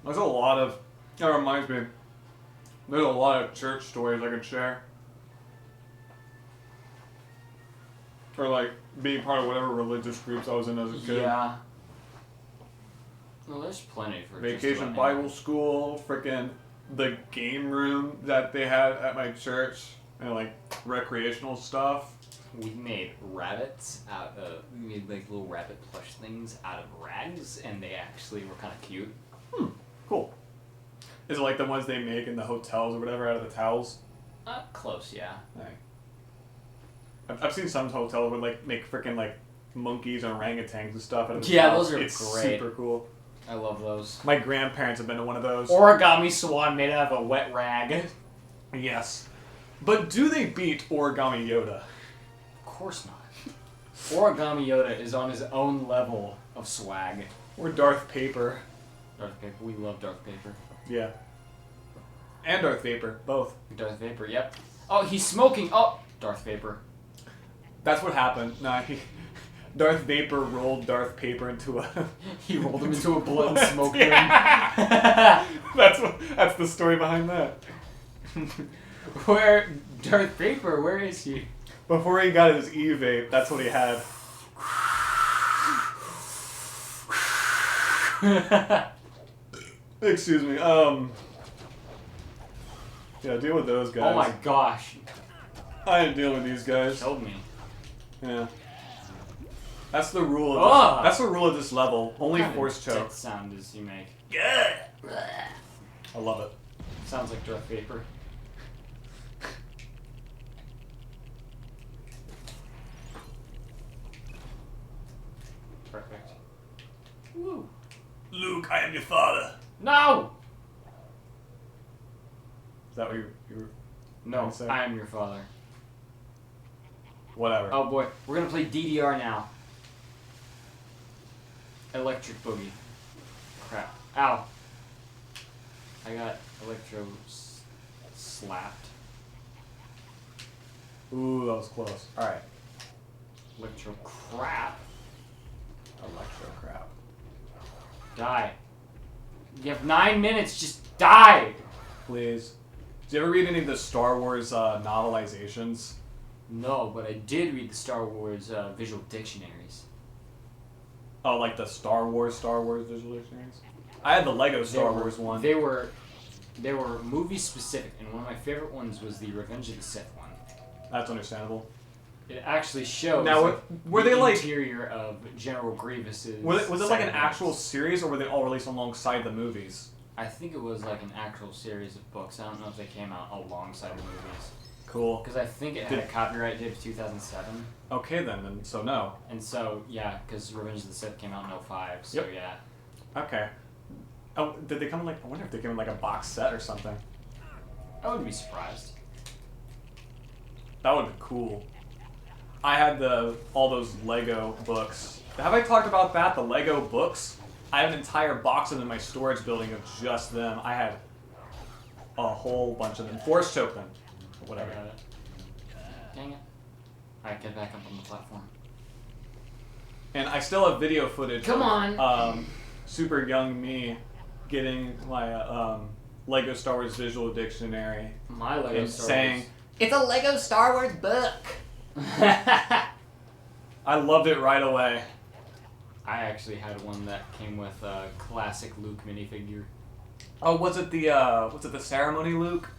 There's a lot of. That reminds me. There's a lot of church stories I can share. Or like being part of whatever religious groups I was in as a kid. Yeah. Well, there's plenty for just Vacation about Bible School, frickin' the game room that they had at my church, and like recreational stuff. We made rabbits we made like little rabbit plush things out of rags, and they actually were kind of cute. Cool. Is it like the ones they make in the hotels or whatever out of the towels? Close, yeah. I've seen some hotels where like make frickin' like monkeys and orangutans and stuff out of the Yeah, towels. those are it's great. super cool. I love those. My grandparents have been to one of those. Origami swan made out of a wet rag. Yes. But do they beat Origami Yoda? Of course not. Origami Yoda is on his own level of swag. Or Darth Paper. Darth Paper. We love Darth Paper. Yeah. And Darth Vapor, both. Darth Vapor, yep. Oh, he's smoking. Oh, Darth Vapor. That's what happened. Nah, Darth Vapor rolled Darth Paper into a... He rolled him into a blunt and smoked him. That's the story behind that. Where Darth Vapor? Where is he? Before he got his E-Vape, that's what he had. Excuse me. Yeah, deal with those guys. Oh my gosh. I ain't dealing with these guys. Killed me. Yeah. That's the rule of Ugh. that's the rule of this level. Only What kind force of choke. death sound does he make? I love it. Sounds like Darth Vapor. Perfect. Woo. Luke, I am your father. No! Is that what you were... No, Say? I am your father. Whatever. Oh boy, we're gonna play DDR now. Electric Boogie. Crap. Ow. I got slapped. Ooh, that was close. Alright. Electro crap. Electro crap. Die. You have 9 minutes, just die! Please. Did you ever read any of the Star Wars novelizations? No, but I did read the Star Wars visual dictionaries. Oh, like the Star Wars visual dictionaries? I had the Lego Star Wars one. They were movie specific, and one of my favorite ones was the Revenge of the Sith one. That's understandable. It actually shows Now, like, were the they like... interior of General Grievous's... Was it like an saddlebags. actual series, or were they all released alongside the movies? I think it was like an actual series of books. I don't know if they came out alongside the movies. Cool. Because I think it had a copyright date of 2007. Okay then so no. And so, yeah, because Revenge of the Sith came out in 05, so Yep. yeah. Okay. Oh, did they come in like... I wonder if they came in like a box set or something. I wouldn't be surprised. That would be cool. I had all those Lego books. Have I talked about that? The Lego books? I have an entire box of them in my storage building of just them. I had a whole bunch of them. Force choke them. Whatever. I got it. Dang it. Alright, get back up on the platform. And I still have video footage. Come on! Super young me getting my Lego Star Wars visual dictionary My Lego and Star saying, Wars. "It's a Lego Star Wars book." I loved it right away. I actually had one that came with a classic Luke minifigure. Oh, was it the ceremony Luke?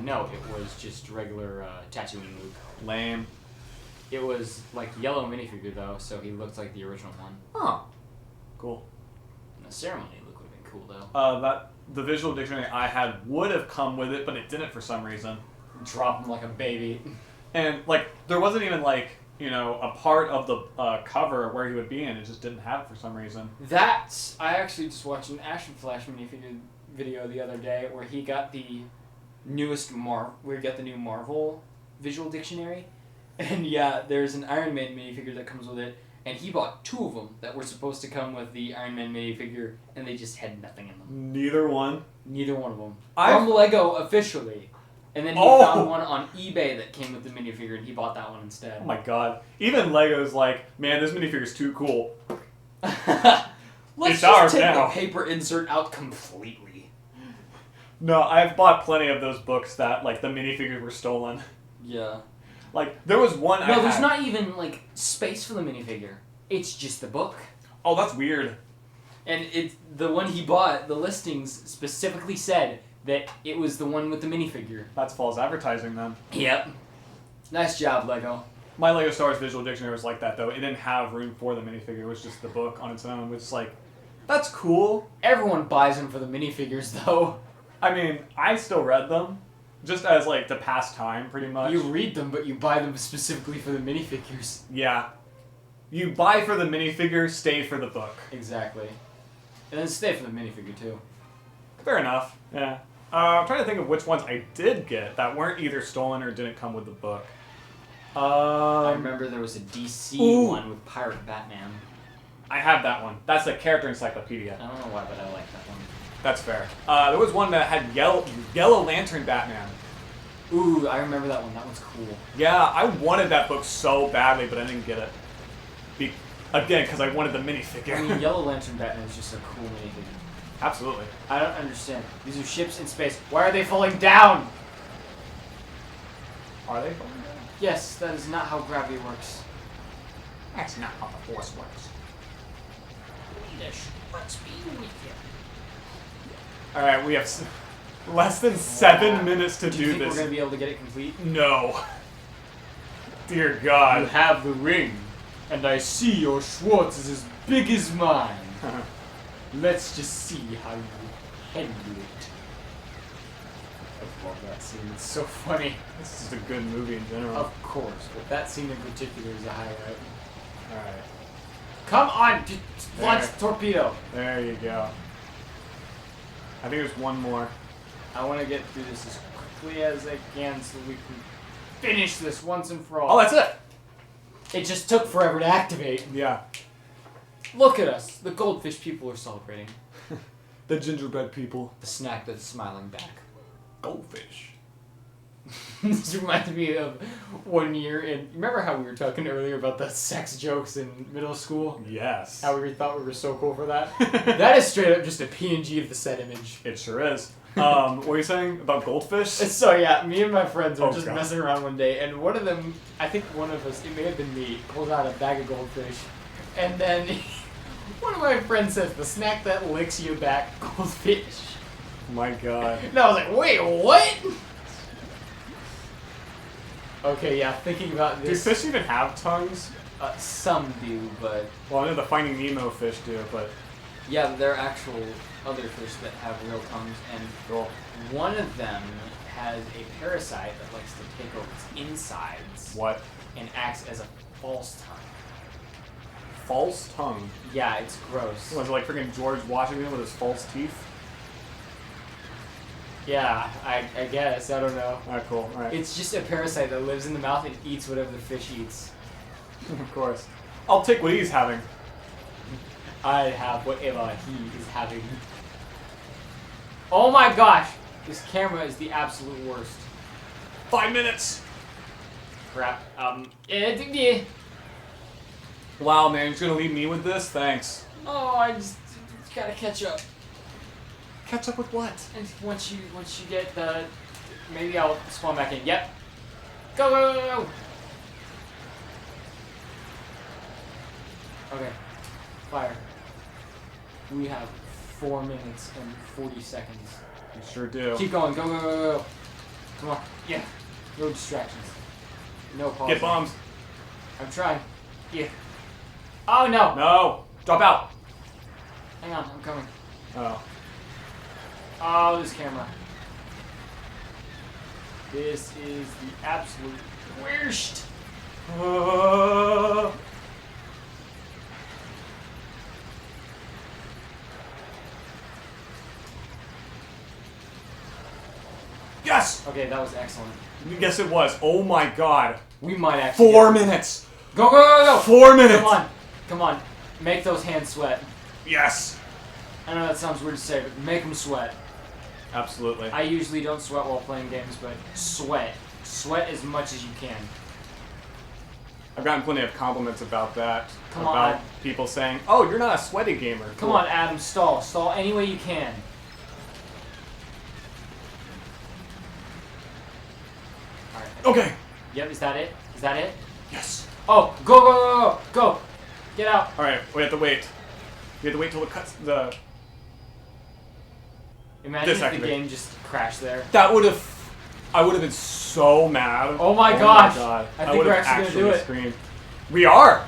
No, it was just regular Tatooine Luke. Lame. It was like yellow minifigure though, so he looked like the original one. Oh. Cool. And the ceremony Luke would have been cool though. The visual dictionary I had would have come with it, but it didn't for some reason. Drop him like a baby. And like there wasn't even like, you know, a part of the cover where he would be in. It just didn't have it for some reason. That's... I actually just watched an Action Flash minifigure video the other day where he got the newest where he got the new Marvel visual dictionary. And yeah, there's an Iron Man minifigure that comes with it, and he bought 2 of them that were supposed to come with the Iron Man minifigure, and they just had nothing in them. Neither one. Neither one of them. I've- From Lego officially. And then he Oh! found one on eBay that came with the minifigure, and he bought that one instead. Oh my god. Even Lego's like, man, this minifigure's too cool. Let's It's just ours take now. the paper insert out completely. No, I've bought plenty of those books that like the minifigures were stolen. Yeah. Like there was one. No, there's not even like space for the minifigure. It's just the book. Oh, that's weird. And it's the one he bought. The listings specifically said that it was the one with the minifigure. That's false advertising then. Yep. Nice job, Lego. My Lego Star Wars visual dictionary was like that though. It didn't have room for the minifigure. It was just the book on its own, which is like, that's cool. Everyone buys them for the minifigures, though. I mean, I still read them, just as like to pass time, pretty much. You read them, but you buy them specifically for the minifigures. Yeah. You buy for the minifigure, stay for the book. Exactly. And then stay for the minifigure, too. Fair enough. Yeah. I'm trying to think of which ones I did get that weren't either stolen or didn't come with the book. I remember there was a DC Ooh. one with Pirate Batman. I have that one. That's the character encyclopedia. I don't know why, but I like that one. That's fair. There was one that had Yellow Lantern Batman. Ooh, I remember that one. That one's cool. Yeah, I wanted that book so badly, but I didn't get it. Again, because I wanted the minifigure. I mean, Yellow Lantern Batman is just a cool minifigure. Absolutely. I don't understand. These are ships in space. Why are they falling down? Are they falling down? Yes, that is not how gravity works. That's not how the Force works. Alright, we have less than 7 minutes to Do do you think this. we're going to be able to get it complete? No. Dear You God. have the ring, and I see your Schwartz is as big as mine. Let's just see how you handle it. I love that scene. It's so funny. This is a good movie in general. Of course, but that scene in particular is a highlight. Alright. Come on! Just launch There. the torpedo! There you go. I think there's one more. I want to get through this as quickly as I can so we can finish this once and for all. Oh, that's it! It just took forever to activate. Yeah. Look at us. The goldfish people are celebrating. The gingerbread people. The snack that's smiling back. Goldfish. This reminds me of one year in... Remember how we were talking earlier about the sex jokes in middle school? Yes. How we thought we were so cool for that? That is straight up just a PNG of the set image. It sure is. What were you saying about goldfish? So yeah, me and my friends were Oh, just God. messing around one day, and one of them, I think one of us, it may have been me, pulled out a bag of goldfish, and then one of my friends says, "The snack that licks you back, goldfish." My God. And I was like, "Wait, what?" Okay, yeah, thinking about Do this. fish even have tongues? Some do, but Well, I know the Finding Nemo fish do, but... yeah, there are actual other fish that have real tongues, and Cool. one of them has a parasite that likes to take over its insides What? and acts as a false tongue. False tongue? Yeah, it's gross. Was it like freaking George Washington with his false teeth? Yeah, I guess. I don't know. Alright, cool. Alright. It's just a parasite that lives in the mouth and eats whatever the fish eats. Of course. I'll take what he's having. I have whatever he is having. Oh my gosh! This camera is the absolute worst. 5 minutes! Crap. Yeah. Wow, man, you're just gonna leave me with this? Thanks. Oh, I just gotta catch up. Catch up with what? And once you get the, maybe I'll spawn back in. Yep. Go go go go. Okay. Fire. We have 4 minutes and 40 seconds. You sure do. Keep going. Go go go go. Go. Come on. Yeah. No distractions. No pause. Get bombs. I'm trying. Yeah. Oh no. No! Drop out! Hang on. I'm coming. Oh. Oh, this camera. This is the absolute worst. Yes! Okay, that was excellent. Yes, it was. Oh my God. We might actually. 4 minutes! Go go go go! 4 minutes! Come on, come on. Make those hands sweat. Yes! I know that sounds weird to say, but make them sweat. Absolutely. I usually don't sweat while playing games, but sweat. Sweat as much as you can. I've gotten plenty of compliments about that. Come about on. people saying, "Oh, you're not a sweaty gamer." Come Cool. on, Adam, stall. Stall any way you can. Alright. Okay. Yep, is that it? Is that it? Yes. Oh, go, go, go, go! Go! Get out! All right. We have to wait. We have to wait till it cuts the. Imagine if the Disactivate. game just crashed there. That would have. I would have been so mad. Oh my gosh. God. I think would we're have actually gonna do it. Screamed. We are.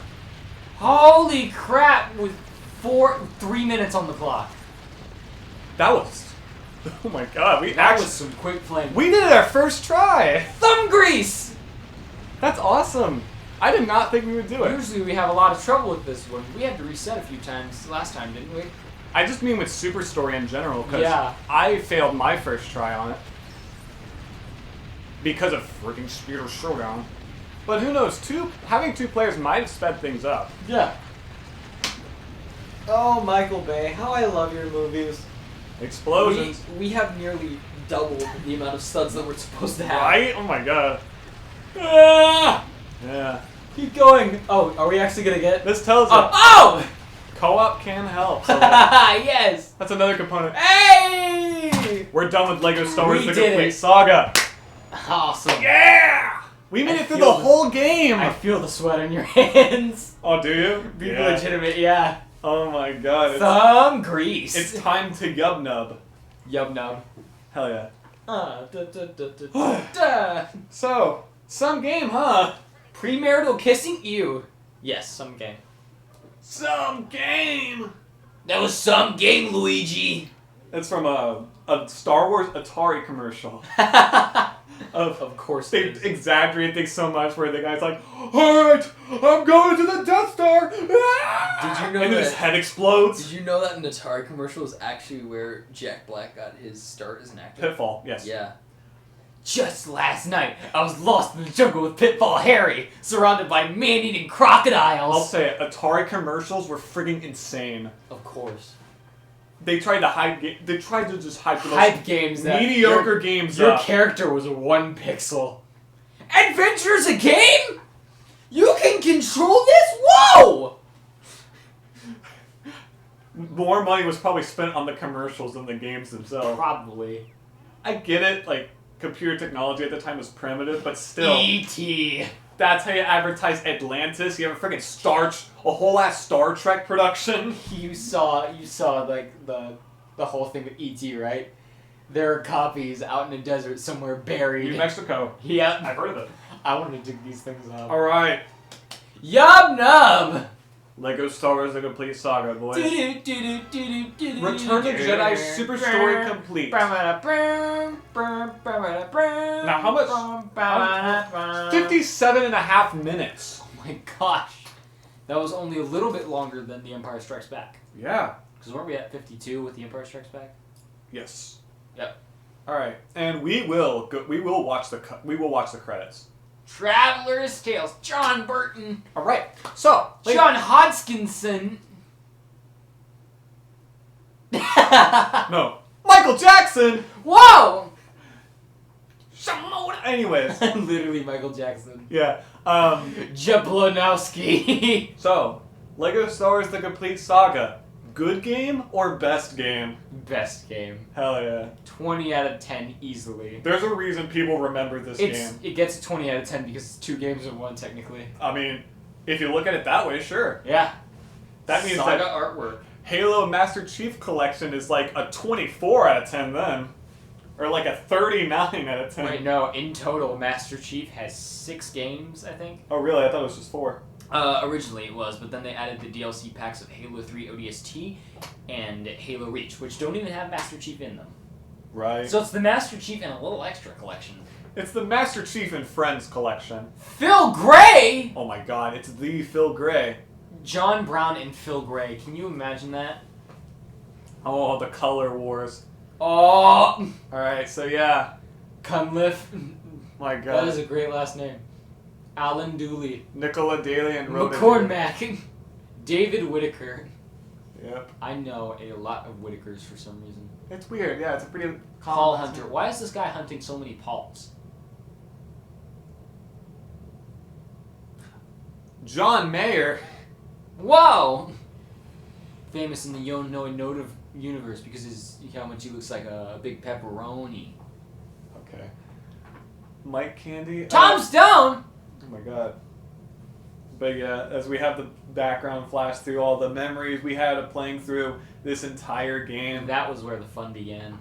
Holy crap! With 3 minutes on the clock. That was. Oh my God. We That actually. was some quick flame. We did it our first try. Thumb grease! That's awesome. I did not think we would do it. Usually we have a lot of trouble with this one. We had to reset a few times last time, didn't we? I just mean with Super Story in general, because Yeah. I failed my first try on it. Because of freaking Speeder Showdown. But who knows, having two players might have sped things up. Yeah. Oh, Michael Bay, how I love your movies. Explosions. We have nearly doubled the amount of studs that we're supposed to have. Right? Oh my god. Ah! Yeah. Keep going. Oh, are we actually gonna get? This tells us Oh! co-op can help. So Yes. that's another component. Hey! We're done with Lego Star Wars: We The did Complete it. Saga. Awesome. Yeah! We made I it through feel the the- whole game. I feel the sweat on your hands. Oh, do you? Be legitimate, yeah. Oh my god. Some grease. It's time to yub nub. Yub nub. Hell yeah. Da, da, da, da, da. So, some game, huh? Premarital kissing? Ew. Yes, some game. Some game. That was some game, Luigi. It's from a Star Wars Atari commercial. Of course. They it is. exaggerate things so much where the guy's like, alright, I'm going to the Death Star! Ah! Did you know and then his that- head explodes. Did you know that an Atari commercial is actually where Jack Black got his start as an actor? Pitfall, yes. Yeah. Just last night, I was lost in the jungle with Pitfall Harry, surrounded by man-eating crocodiles. I'll say it, Atari commercials were frigging insane. Of course. They tried to they tried to just hype the most Hype games that mediocre games your up. character was 1 pixel. Adventure's a game? You can control this? Whoa! More money was probably spent on the commercials than the games themselves. Probably. I get it, like, computer technology at the time was primitive, but still, E.T. that's how you advertise Atlantis. You have a friggin' a whole ass Star Trek production. You saw like the whole thing with E.T., right? There are copies out in the desert somewhere buried. New Mexico. Yeah, I've heard of it. I want to dig these things up. Alright. Yub nub! Lego Star Wars: The Complete Saga, boys. Return Return to Jedi Super Story complete. Now, how much? 57 and a half minutes. Oh my gosh. That was only a little bit longer than The Empire Strikes Back. Yeah. Because weren't we at 52 with The Empire Strikes Back? Yes. Yep. All right, and we will watch the credits. Traveler's Tales. John Burton. All right. So, John Hodgkinson. no, Michael Jackson. Whoa! Anyways, Literally Michael Jackson. yeah. Jablonowski. So, Lego Star Wars: The Complete Saga. Good game or best game? Best game. Hell yeah. 20 out of 10 easily. There's a reason people remember this game. It gets a 20 out of 10 because it's 2 games in 1 technically. I mean, if you look at it that way, sure. Yeah. That means Saga that artwork. Halo Master Chief Collection is like a 24 out of 10 then. Or like a 39 out of 10. Wait, no. In total, Master Chief has 6 games, I think. Oh really? I thought it was just 4. Originally it was, but then they added the DLC packs of Halo 3 ODST and Halo Reach, which don't even have Master Chief in them. Right. So it's the Master Chief and a little extra collection. It's the Master Chief and Friends collection. Phil Gray! Oh my god, it's the Phil Gray. John Brown and Phil Gray. Can you imagine that? Oh, the color wars. Oh! Alright, so yeah. Cunliffe. My That god. is a great last name. Alan Dooley. Nicola Daly and Robin. McCormack. David Whitaker. Yep. I know a lot of Whitakers for some reason. It's weird, yeah, it's a pretty Paul common- Hunter. Why is this guy hunting so many Pauls? John Mayer. Whoa! Famous in the Yo No Note universe because how much he looks like a big pepperoni. Okay. Mike Candy. Tom Stone! Oh my god. But yeah, as we have the background flash through all the memories we had of playing through this entire game. And that was where the fun began.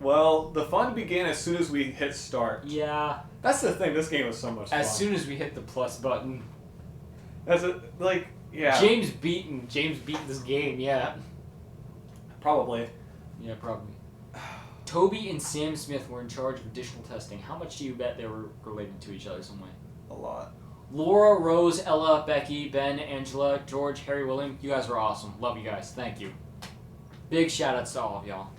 Well, the fun began as soon as we hit start. Yeah. That's the thing, this game was so much fun. As soon as we hit the plus button. Yeah. James beat this game, yeah. Probably. Yeah, probably. Toby and Sam Smith were in charge of additional testing. How much do you bet they were related to each other some way? A lot. Laura, Rose, Ella, Becky, Ben, Angela, George, Harry, William, you guys were awesome. Love you guys. Thank you. Big shout outs to all of y'all.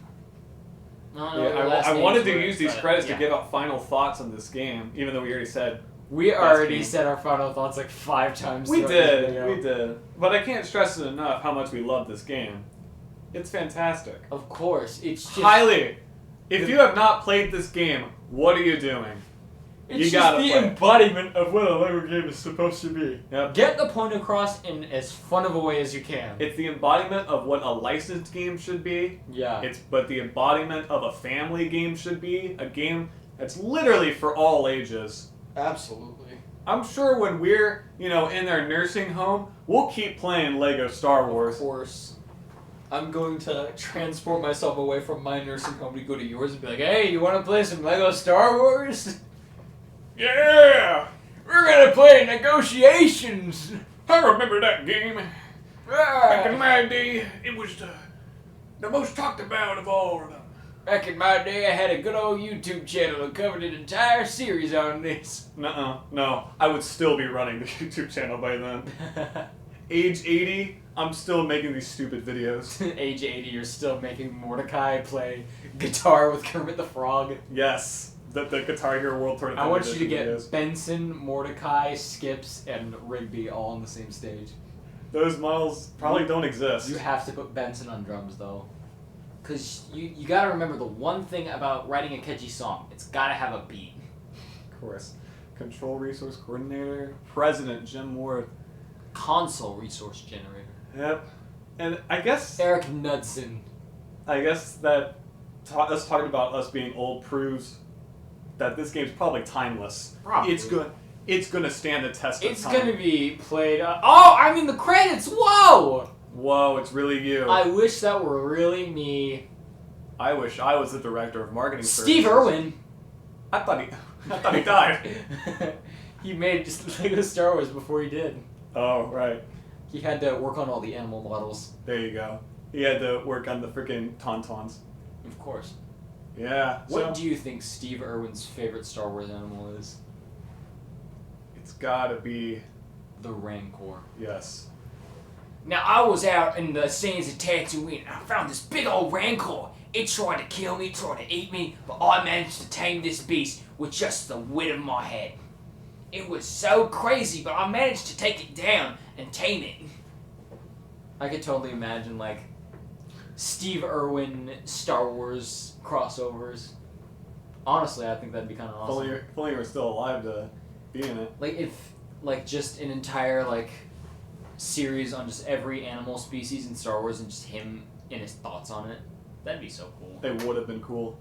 I wanted to use these credits to give out final thoughts on this game, even though we already said We Best already game. said our final thoughts like 5 times. We throughout this did, video. we did. But I can't stress it enough how much we love this game. It's fantastic. Of course, it's just Highly. If you have not played this game, what are you doing? It's You just gotta the play it. embodiment of what a Lego game is supposed to be. Yep. Get the point across in as fun of a way as you can. It's the embodiment of what a licensed game should be. Yeah. But the embodiment of a family game should be. A game that's literally for all ages. Absolutely. I'm sure when we're, in their nursing home, we'll keep playing Lego Star Wars. Of course. I'm going to transport myself away from my nursing home to go to yours and be like, Hey, you want to play some Lego Star Wars? Yeah! We're gonna play Negotiations. I remember that game. Back in my day, it was the most talked about of all of them. Back in my day, I had a good old YouTube channel that covered an entire series on this. Nuh-uh. No, I would still be running the YouTube channel by then. Age 80, I'm still making these stupid videos. Age 80, you're still making Mordecai play guitar with Kermit the Frog. Yes, the Guitar Hero World Tour. I want you to get videos. Benson, Mordecai, Skips, and Rigby all on the same stage. Those models probably don't exist. You have to put Benson on drums, though. Because you gotta remember the one thing about writing a catchy song, it's gotta have a beat. Of course. Control Resource Coordinator, President Jim Ward. Console resource generator. Yep. And I guess Eric Knudsen. that us talking about us being old proves that this game's probably timeless. Probably. It's gonna stand the test of It's time. gonna be played. The credits! Whoa! Whoa, it's really you. I wish that were really me. I wish I was the director of marketing. Steve services. Irwin. I thought he died. He made just Lego Star Wars before he did. Oh, right. He had to work on all the animal models. There you go. He had to work on the freaking Tauntauns. Of course. Yeah. What do you think Steve Irwin's favorite Star Wars animal is? It's gotta be, The Rancor. yes. Now, I was out in the sands of Tatooine and I found this big old rancor. It tried to kill me, tried to eat me, but I managed to tame this beast with just the wit of my head. It was so crazy, but I managed to take it down and tame it. I could totally imagine, like, Steve Irwin Star Wars crossovers. Honestly, I think that'd be kind of awesome. If only you were still alive to be in it. Like, if, like, just an entire, like, series on just every animal species in Star Wars and just him and his thoughts on it. That'd be so cool. It would have been cool.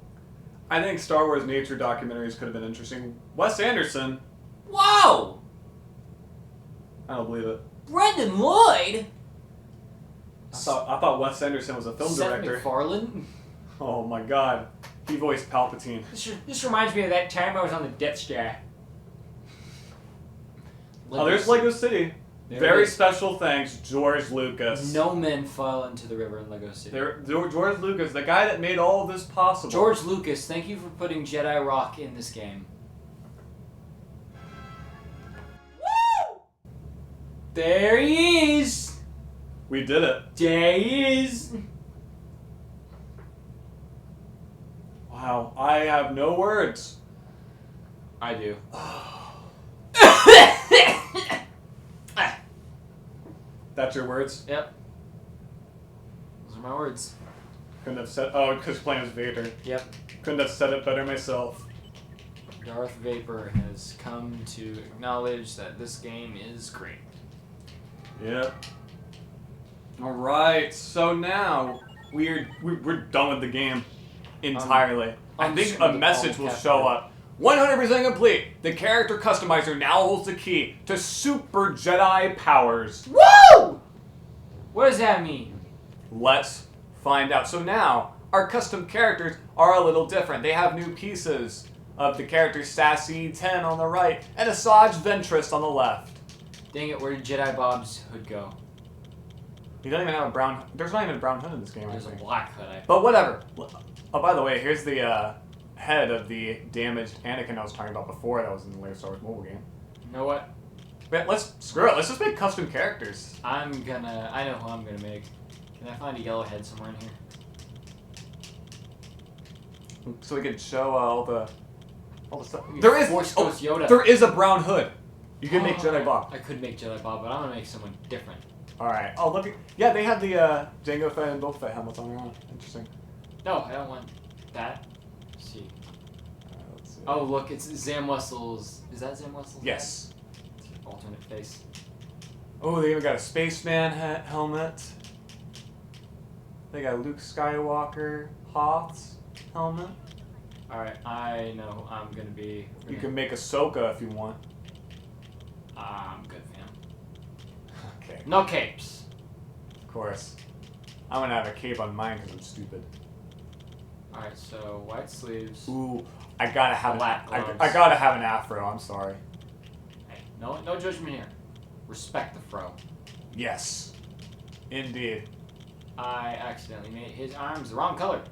I think Star Wars nature documentaries could have been interesting. Wes Anderson, Whoa! I don't believe it. Brendan Lloyd? I thought Wes Anderson was a film Seth director. MacFarlane? Oh my god. He voiced Palpatine. This reminds me of that time I was on the Death Star. Oh, there's Lego City. There Very is. special thanks, George Lucas. No men fell into the river in Lego City. George Lucas, the guy that made all of this possible. George Lucas, thank you for putting Jedi Rock in this game. Woo! There he is! We did it. There he is! Wow, I have no words. I do. That's your words? Yep. Those are my words. Couldn't have said. Oh, because playing as Vader. Yep. Couldn't have said it better myself. Darth Vapor has come to acknowledge that this game is great. Yep. Alright, so now we're done with the game entirely. I think a unscrewed message all will cap show there. up. 100% complete. The character customizer now holds the key to Super Jedi powers. Woo! What does that mean? Let's find out. So now, our custom characters are a little different. They have new pieces of the character Sassy 10 on the right and Asajj Ventress on the left. Dang it, where did Jedi Bob's hood go? He doesn't even have a brown... There's not even a brown hood in this game, I There's a think. black hood. But whatever. Oh, by the way, here's the head of the damaged Anakin I was talking about before that was in the later Star Wars mobile game. You know what? But screw it, let's just make custom characters. I know who I'm gonna make. Can I find a yellow head somewhere in here? So we can show all the all the stuff. You There is Force Ghost Yoda. there is a brown hood. You can make Jedi Bob. I could make Jedi Bob, but I'm gonna make someone different. All right. Oh, look. Yeah, they have the Jango Fett and Boba Fett helmets on their own. Interesting. No, I don't want that. Let's see. Let's see. Oh, look, it's Zam Wessel's. Is that Zam Wessel's? Yes. Alternate face. Oh, they even got a spaceman helmet. They got Luke Skywalker Hoth's helmet. Alright, I know I'm gonna be. You can make Ahsoka if you want. I'm good, fam. Okay. No capes. Of course. I'm gonna have a cape on mine because I'm stupid. Alright, so white sleeves. Ooh, I gotta have Black I gloves. gotta have an afro. I'm sorry. Hey, no judgment here. Respect the fro. Yes, indeed. I accidentally made his arms the wrong color.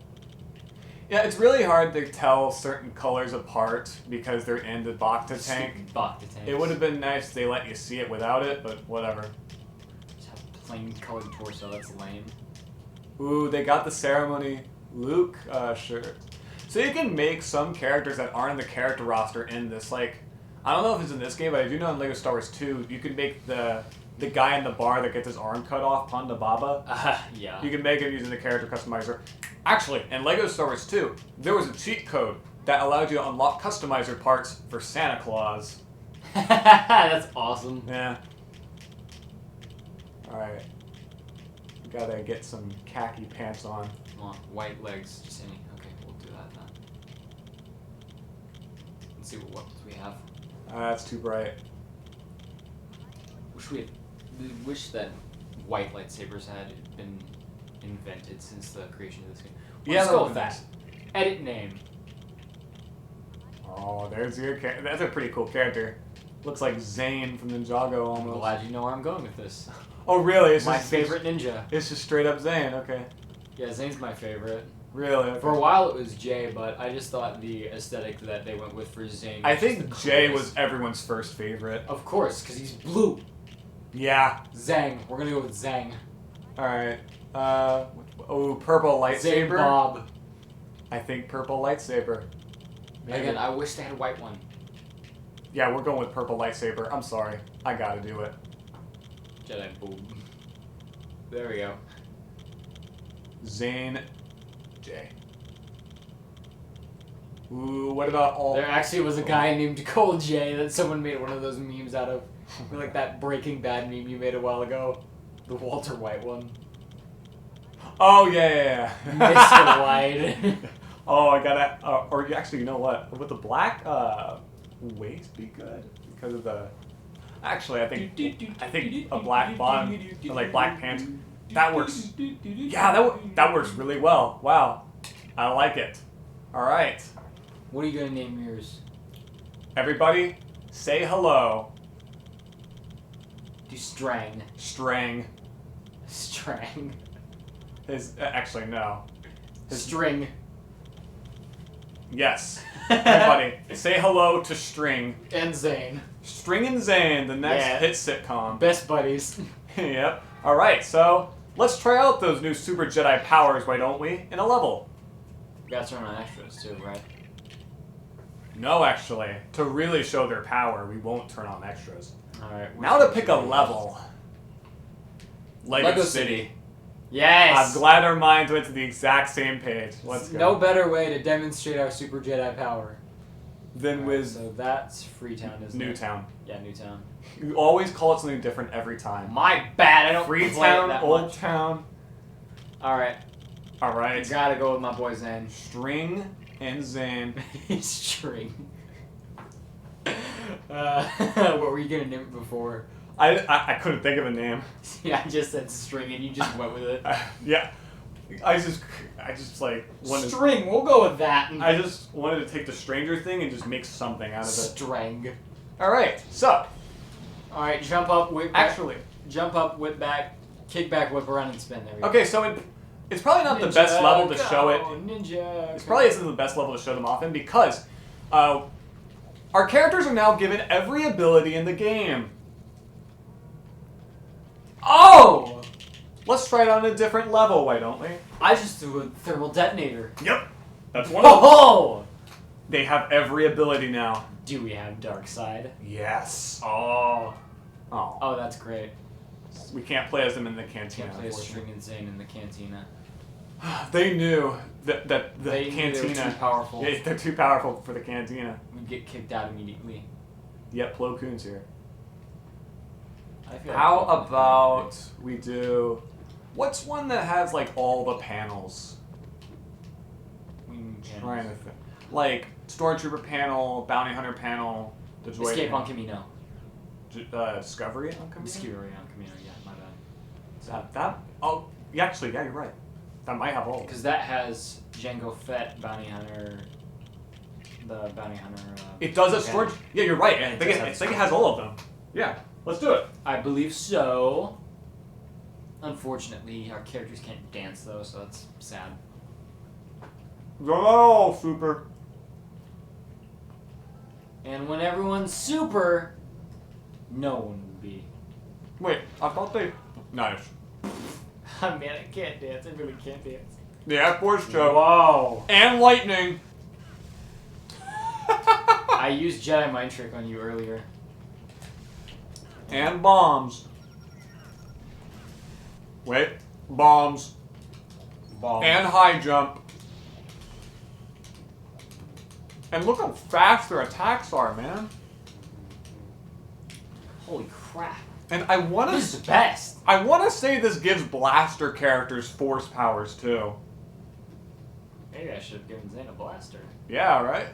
Yeah, it's really hard to tell certain colors apart because they're in the Bacta tank. Bacta tank. It would have been nice if they let you see it without it, but whatever. Just have a plain colored torso. That's lame. Ooh, they got the ceremony Luke shirt. So you can make some characters that aren't in the character roster in this, like, I don't know if it's in this game, but I do know in LEGO Star Wars 2, you can make the guy in the bar that gets his arm cut off, Ponda Baba. Yeah. You can make him using the character customizer. Actually, in LEGO Star Wars 2, there was a cheat code that allowed you to unlock customizer parts for Santa Claus. That's awesome. Yeah. Alright. Gotta get some khaki pants on. Come on, white legs. Just any. Okay, we'll do that then. Let's see what weapons we have. That's too bright. Wish that white lightsabers had been invented since the creation of this game. Yeah, Let's that go would with be that. Edit name. Oh, there's your character. That's a pretty cool character. Looks like Zane from Ninjago I'm almost. glad you know where I'm going with this. Oh, really? It's My just, favorite ninja. It's just straight up Zane. Okay. Yeah, Zane's my favorite. Really? Okay. For a while it was Jay, but I just thought the aesthetic that they went with for Zane. I was just think the Jay coolest. was everyone's first favorite. Of course, because he's blue. Yeah. Zang. We're gonna go with Zang. All right. Oh, purple Zang lightsaber. Bob. I think purple lightsaber. Maybe. Again, I wish they had a white one. Yeah, we're going with purple lightsaber. I'm sorry. I gotta do it. Jedi boob. There we go. Zane J. Ooh, what about all... There actually was a guy named Cole J that someone made one of those memes out of. Like that Breaking Bad meme you made a while ago. The Walter White one. Oh, yeah. Mr. White. Oh, I gotta... or actually, you know what? Would the black waist be good? Because of the... Actually, I think a black bottom, or like black pants, that works. Yeah, that works really well. Wow. I like it. All right. What are you gonna name yours? Everybody, say hello. Do Strang. Strang. Strang. Actually, no. String. Yes. Everybody, say hello to String. And Zane. String and Zane, the next Yeah. hit sitcom. Best buddies. Yep. All right, so let's try out those new Super Jedi powers, why don't we, in a level? We gotta turn on extras too, right? No, actually. To really show their power, we won't turn on extras. Alright. Now to pick a level. Lego City. Yes! I'm glad our minds went to the exact same page. Let's go. No better way to demonstrate our Super Jedi power. Then Alright, with so that's Freetown, isn't it? Newtown. Yeah, Newtown. You always call it something different every time. My bad, I don't play it Freetown, that Old much. Town. Alright, All I right. gotta go with my boy Zane. String and Zane. String. What were you gonna name it before? I couldn't think of a name. Yeah, I just said string and you just went with it. Yeah. I just like wanted. String, we'll go with that. I just wanted to take the stranger thing and just make something out of it. Strang. All right. So Alright, jump up, whip back. actually, Jump up, whip back, kick back, whip around, and spin. There we go. okay. So it's probably not the best level to show it. Ninja. It's probably isn't the best level to show them off in because our characters are now given every ability in the game. Oh! Let's try it on a different level, why don't we? I just threw a thermal detonator. Yep. That's one of them. Oh! They have every ability now. Do we have Dark Side? Yes. Oh. Oh. Oh, that's great. We can't play as them in the cantina. Can't play as unfortunately. String Insane in the cantina. They knew that the They knew cantina. they were too powerful. Yeah, they're too powerful for the cantina. We'd get kicked out immediately. Yep, Plo Koon's here. I feel How like people- about we do? What's one that has like all the panels? Trying to think. Like Stormtrooper panel, Bounty Hunter panel, the Droid Escape panel. on Camino. Discovery on Camino. Discovery on Camino, yeah, my bad. That? Oh, yeah, actually, yeah, you're right. That might have all. Because that has Jango Fett, Bounty Hunter, the Bounty Hunter. It does have panel. storage. Yeah, you're right. I It think does it, have I think it has all of them. Yeah, let's do it. I believe so. Unfortunately, our characters can't dance though, so that's sad. Oh, super. And when everyone's super, no one will be. Wait, I thought they. Nice. Man, I can't dance. I really can't dance. The Air Force choke. Whoa! And lightning. I used Jedi Mind Trick on you earlier. And bombs. Wait, bombs. Bomb. And high jump. And look how fast their attacks are, man. Holy crap! And I want This is to. the best. I want to say this gives blaster characters force powers too. Maybe I should have given Zane a blaster. Yeah, right.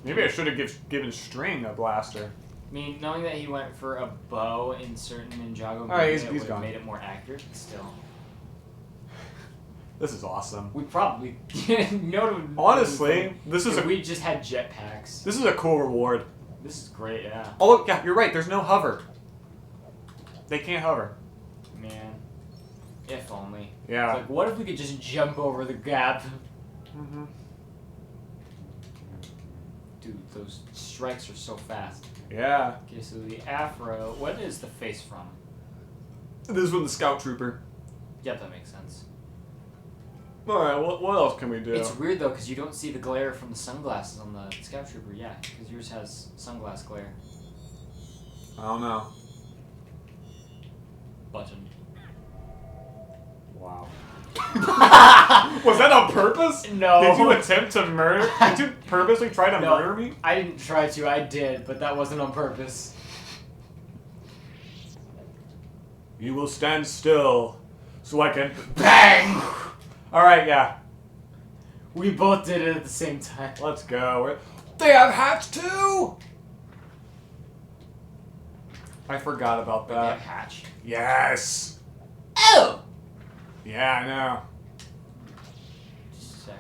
Maybe I should have given String a blaster. I mean, knowing that he went for a bow in certain Ninjago movies, Alright, he's it would have gone. made it more accurate. But still, This is awesome. we probably no. Honestly, this is if a we just had jetpacks. this is a cool reward. This is great, yeah. Oh look, yeah, you're right. There's no hover. They can't hover. Man, if only. Yeah. It's like, what if we could just jump over the gap? Mm-hmm. Dude, those strikes are so fast. Yeah. Okay, so the afro. What is the face from? This is from the Scout Trooper. Yep, that makes sense. All right. What else can we do? It's weird though, because you don't see the glare from the sunglasses on the Scout Trooper. Yeah, because yours has sunglass glare. I don't know. Button. Wow. Was that on purpose? No. Did you attempt to murder? Did you purposely try to No. murder me? I didn't try to. I did, but that wasn't on purpose. You will stand still, so I can. Bang! All right. Yeah. We both did it at the same time. Let's go. They have hats too. I forgot about But they have that. hatch. Yes. Oh! Yeah, I know. Just a sec.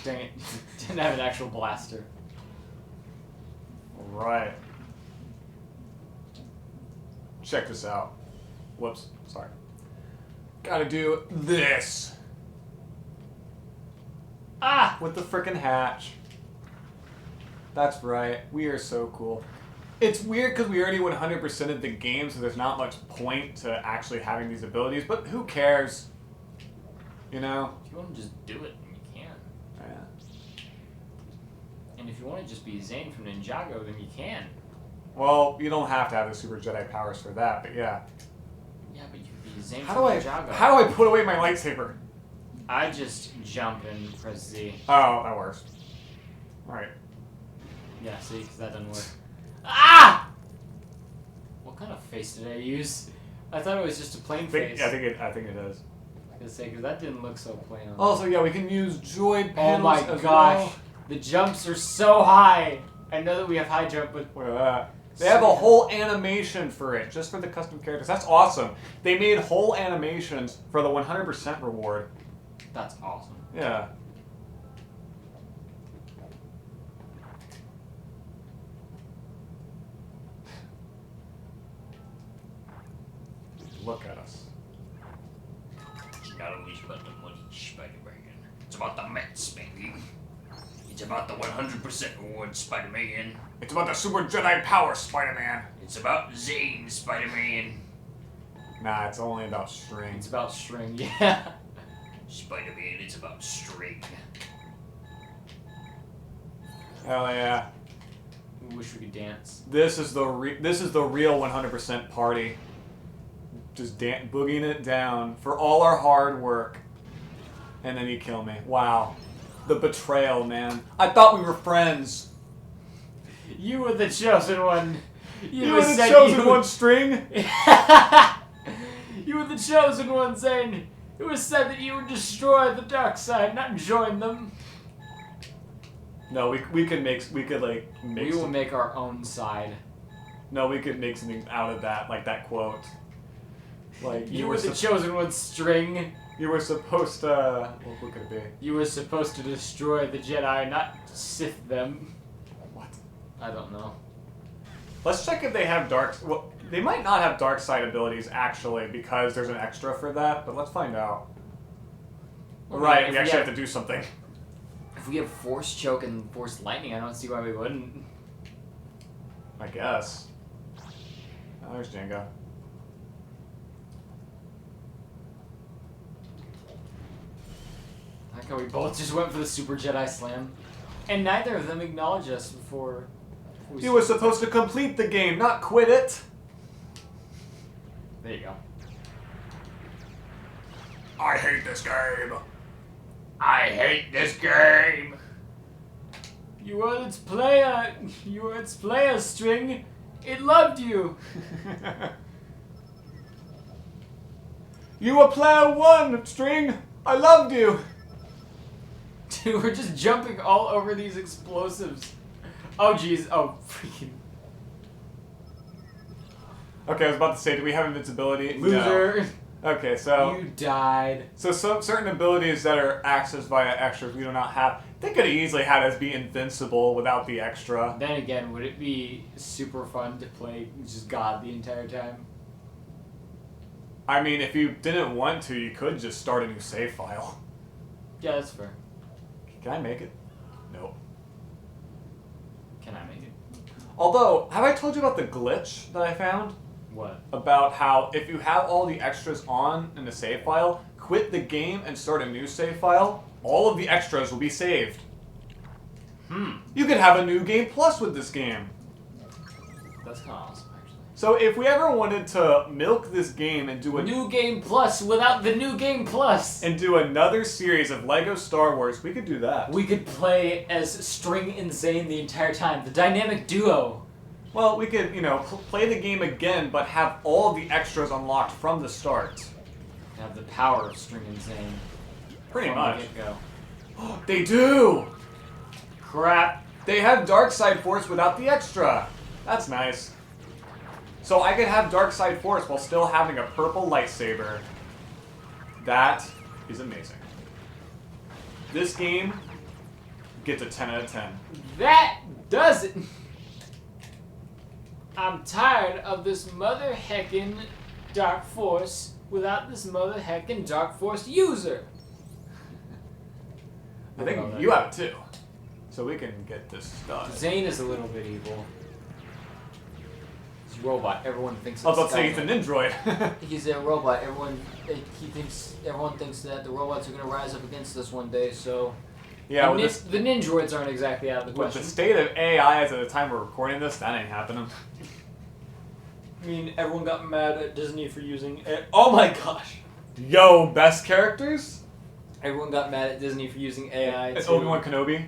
Dang it. Didn't have an actual blaster. Right. Check this out. Whoops. Sorry. Gotta do this. Ah! With the frickin' hatch. That's right. We are so cool. It's weird because we already 100%ed the game, so there's not much point to actually having these abilities, but who cares? You know? If you want to just do it, then you can. Yeah. And if you want to just be Zane from Ninjago, then you can. Well, you don't have to have the Super Jedi powers for that, but yeah. Yeah, but you could be Zane How from do I Ninjago. how do I put away my lightsaber? I just jump and press Z. Oh, that works. Alright. Yeah, see, because that doesn't work. Ah! What kind of face did I use? I thought it was just a plain face. I think it is. I was gonna say, because that didn't look so plain on Also, yeah, we can use droid Oh panels my as gosh. well. The jumps are so high. I know that we have high jump, but Look at that. They have a whole animation for it, just for the custom characters. That's awesome. They made whole animations for the 100% reward. that's awesome. Yeah. Look at us. It's not always about the money, Spider-Man. It's about the Mets, baby. It's about the 100% reward, Spider-Man. It's about the Super Jedi power, Spider-Man. It's about Zane, Spider-Man. Nah, it's only about string. It's about string, yeah. Spider-Man, it's about string. Hell yeah. I wish we could dance. This is the real 100% party. Just boogieing it down for all our hard work. And then you kill me. Wow. The betrayal, man. I thought we were friends. You were the chosen one. You were the chosen one, String. You were the chosen one, Zane. It was said that you would destroy the dark side, not join them. No, we could make We will make our own side. No, we could make something out of that, like that quote. Like You were the chosen one, String. You were supposed to. What could it be? You were supposed to destroy the Jedi, not sift them. What? I don't know. Let's check if they have dark. Well, they might not have dark side abilities actually, because there's an extra for that. But let's find out. Well, Right, if we actually have to do something. If we have Force Choke and Force Lightning, I don't see why we wouldn't. I guess. Oh, there's Django. I like how we both just went for the Super Jedi Slam. And neither of them acknowledged us before we You were supposed to complete the game, not quit it. There you go. I hate this game. I hate this game. You were its player. You were its player, String. It loved you. You were player 1, String. I loved you. Dude, we're just jumping all over these explosives. Oh, jeez. Oh, freaking. Okay, I was about to say, do we have invincibility? Loser. No. Okay, so You died. so some certain abilities that are accessed via extras we do not have. They could have easily had us be invincible without the extra. Then again, would it be super fun to play just God the entire time? I mean, if you didn't want to, you could just start a new save file. Yeah, that's fair. Can I make it? Nope. Can I make it? Although, have I told you about the glitch that I found? What? About how if you have all the extras on in the save file, quit the game and start a new save file, all of the extras will be saved. You can have a new game plus with this game. That's kind of awesome, actually. So if we ever wanted to milk this game and do a New Game Plus without the New Game Plus! and do another series of Lego Star Wars, we could do that. We could play as String and Zane the entire time. The dynamic duo. Well, we could, play the game again, but have all the extras unlocked from the start. Have the power of String and Zane. Pretty from much. the get-go. They do! Crap. They have Dark Side Force without the extra. That's nice. So I could have Dark Side Force while still having a purple lightsaber. That is amazing. This game gets a 10 out of 10. That does it! I'm tired of this mother heckin' Dark Force without this mother heckin' Dark Force user. I think you have it too. So we can get this done. Zane is a little bit evil. He's a robot. Everyone thinks. I was about to say it's he's an android. He's a robot. Everyone thinks that the robots are gonna rise up against us one day. So Yeah, the, with the ninjoids aren't exactly out of the with question. the state of AI as at the time we're recording this, that ain't happening. I mean, everyone got mad at Disney for using. Oh my gosh! Yo, best characters? Everyone got mad at Disney for using AI. It's to- Obi-Wan Kenobi.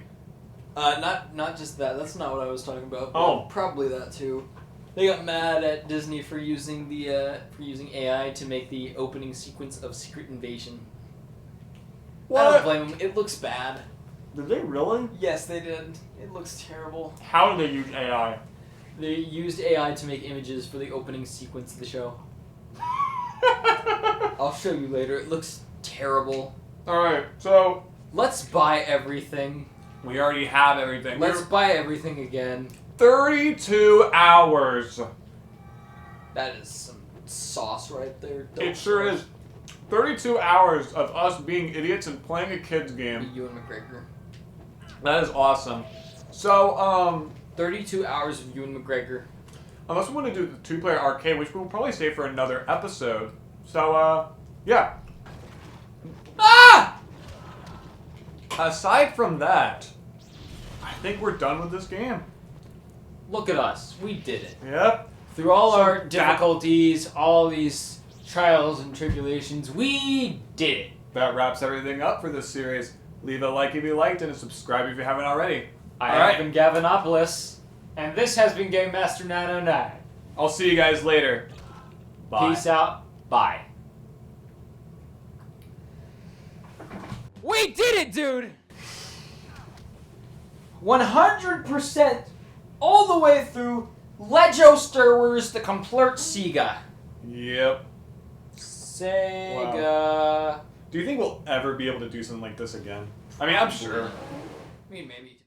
Not just that. That's not what I was talking about. but Oh. probably that too. They got mad at Disney for using the using AI to make the opening sequence of Secret Invasion. I don't blame them. It looks bad. Did they really? Yes, they did. It looks terrible. How did they use AI? They used AI to make images for the opening sequence of the show. I'll show you later. It looks terrible. Alright, so Let's buy everything. we already have everything. Let's buy everything again. 32 hours. That is some sauce right there. It sure is. 32 hours of us being idiots and playing a kid's game. Ewan McGregor. That is awesome. So, 32 hours of Ewan McGregor. unless we want to do the 2-player arcade, which we'll probably save for another episode. So, yeah. Ah! aside from that, I think we're done with this game. Look at us. We did it. Yep. Through all So our that- difficulties, all these trials and tribulations, we did it. That wraps everything up for this series. Leave a like if you liked it and subscribe if you haven't already. I All have right. been Gavinopolis, and this has been Gamemaster 909. I'll see you guys later. Bye. Peace out. Bye. We did it, dude! 100% all the way through Lego Star Wars the complete Saga. Yep. Sega. Do you think we'll ever be able to do something like this again? I mean, I'm sure. I mean, maybe.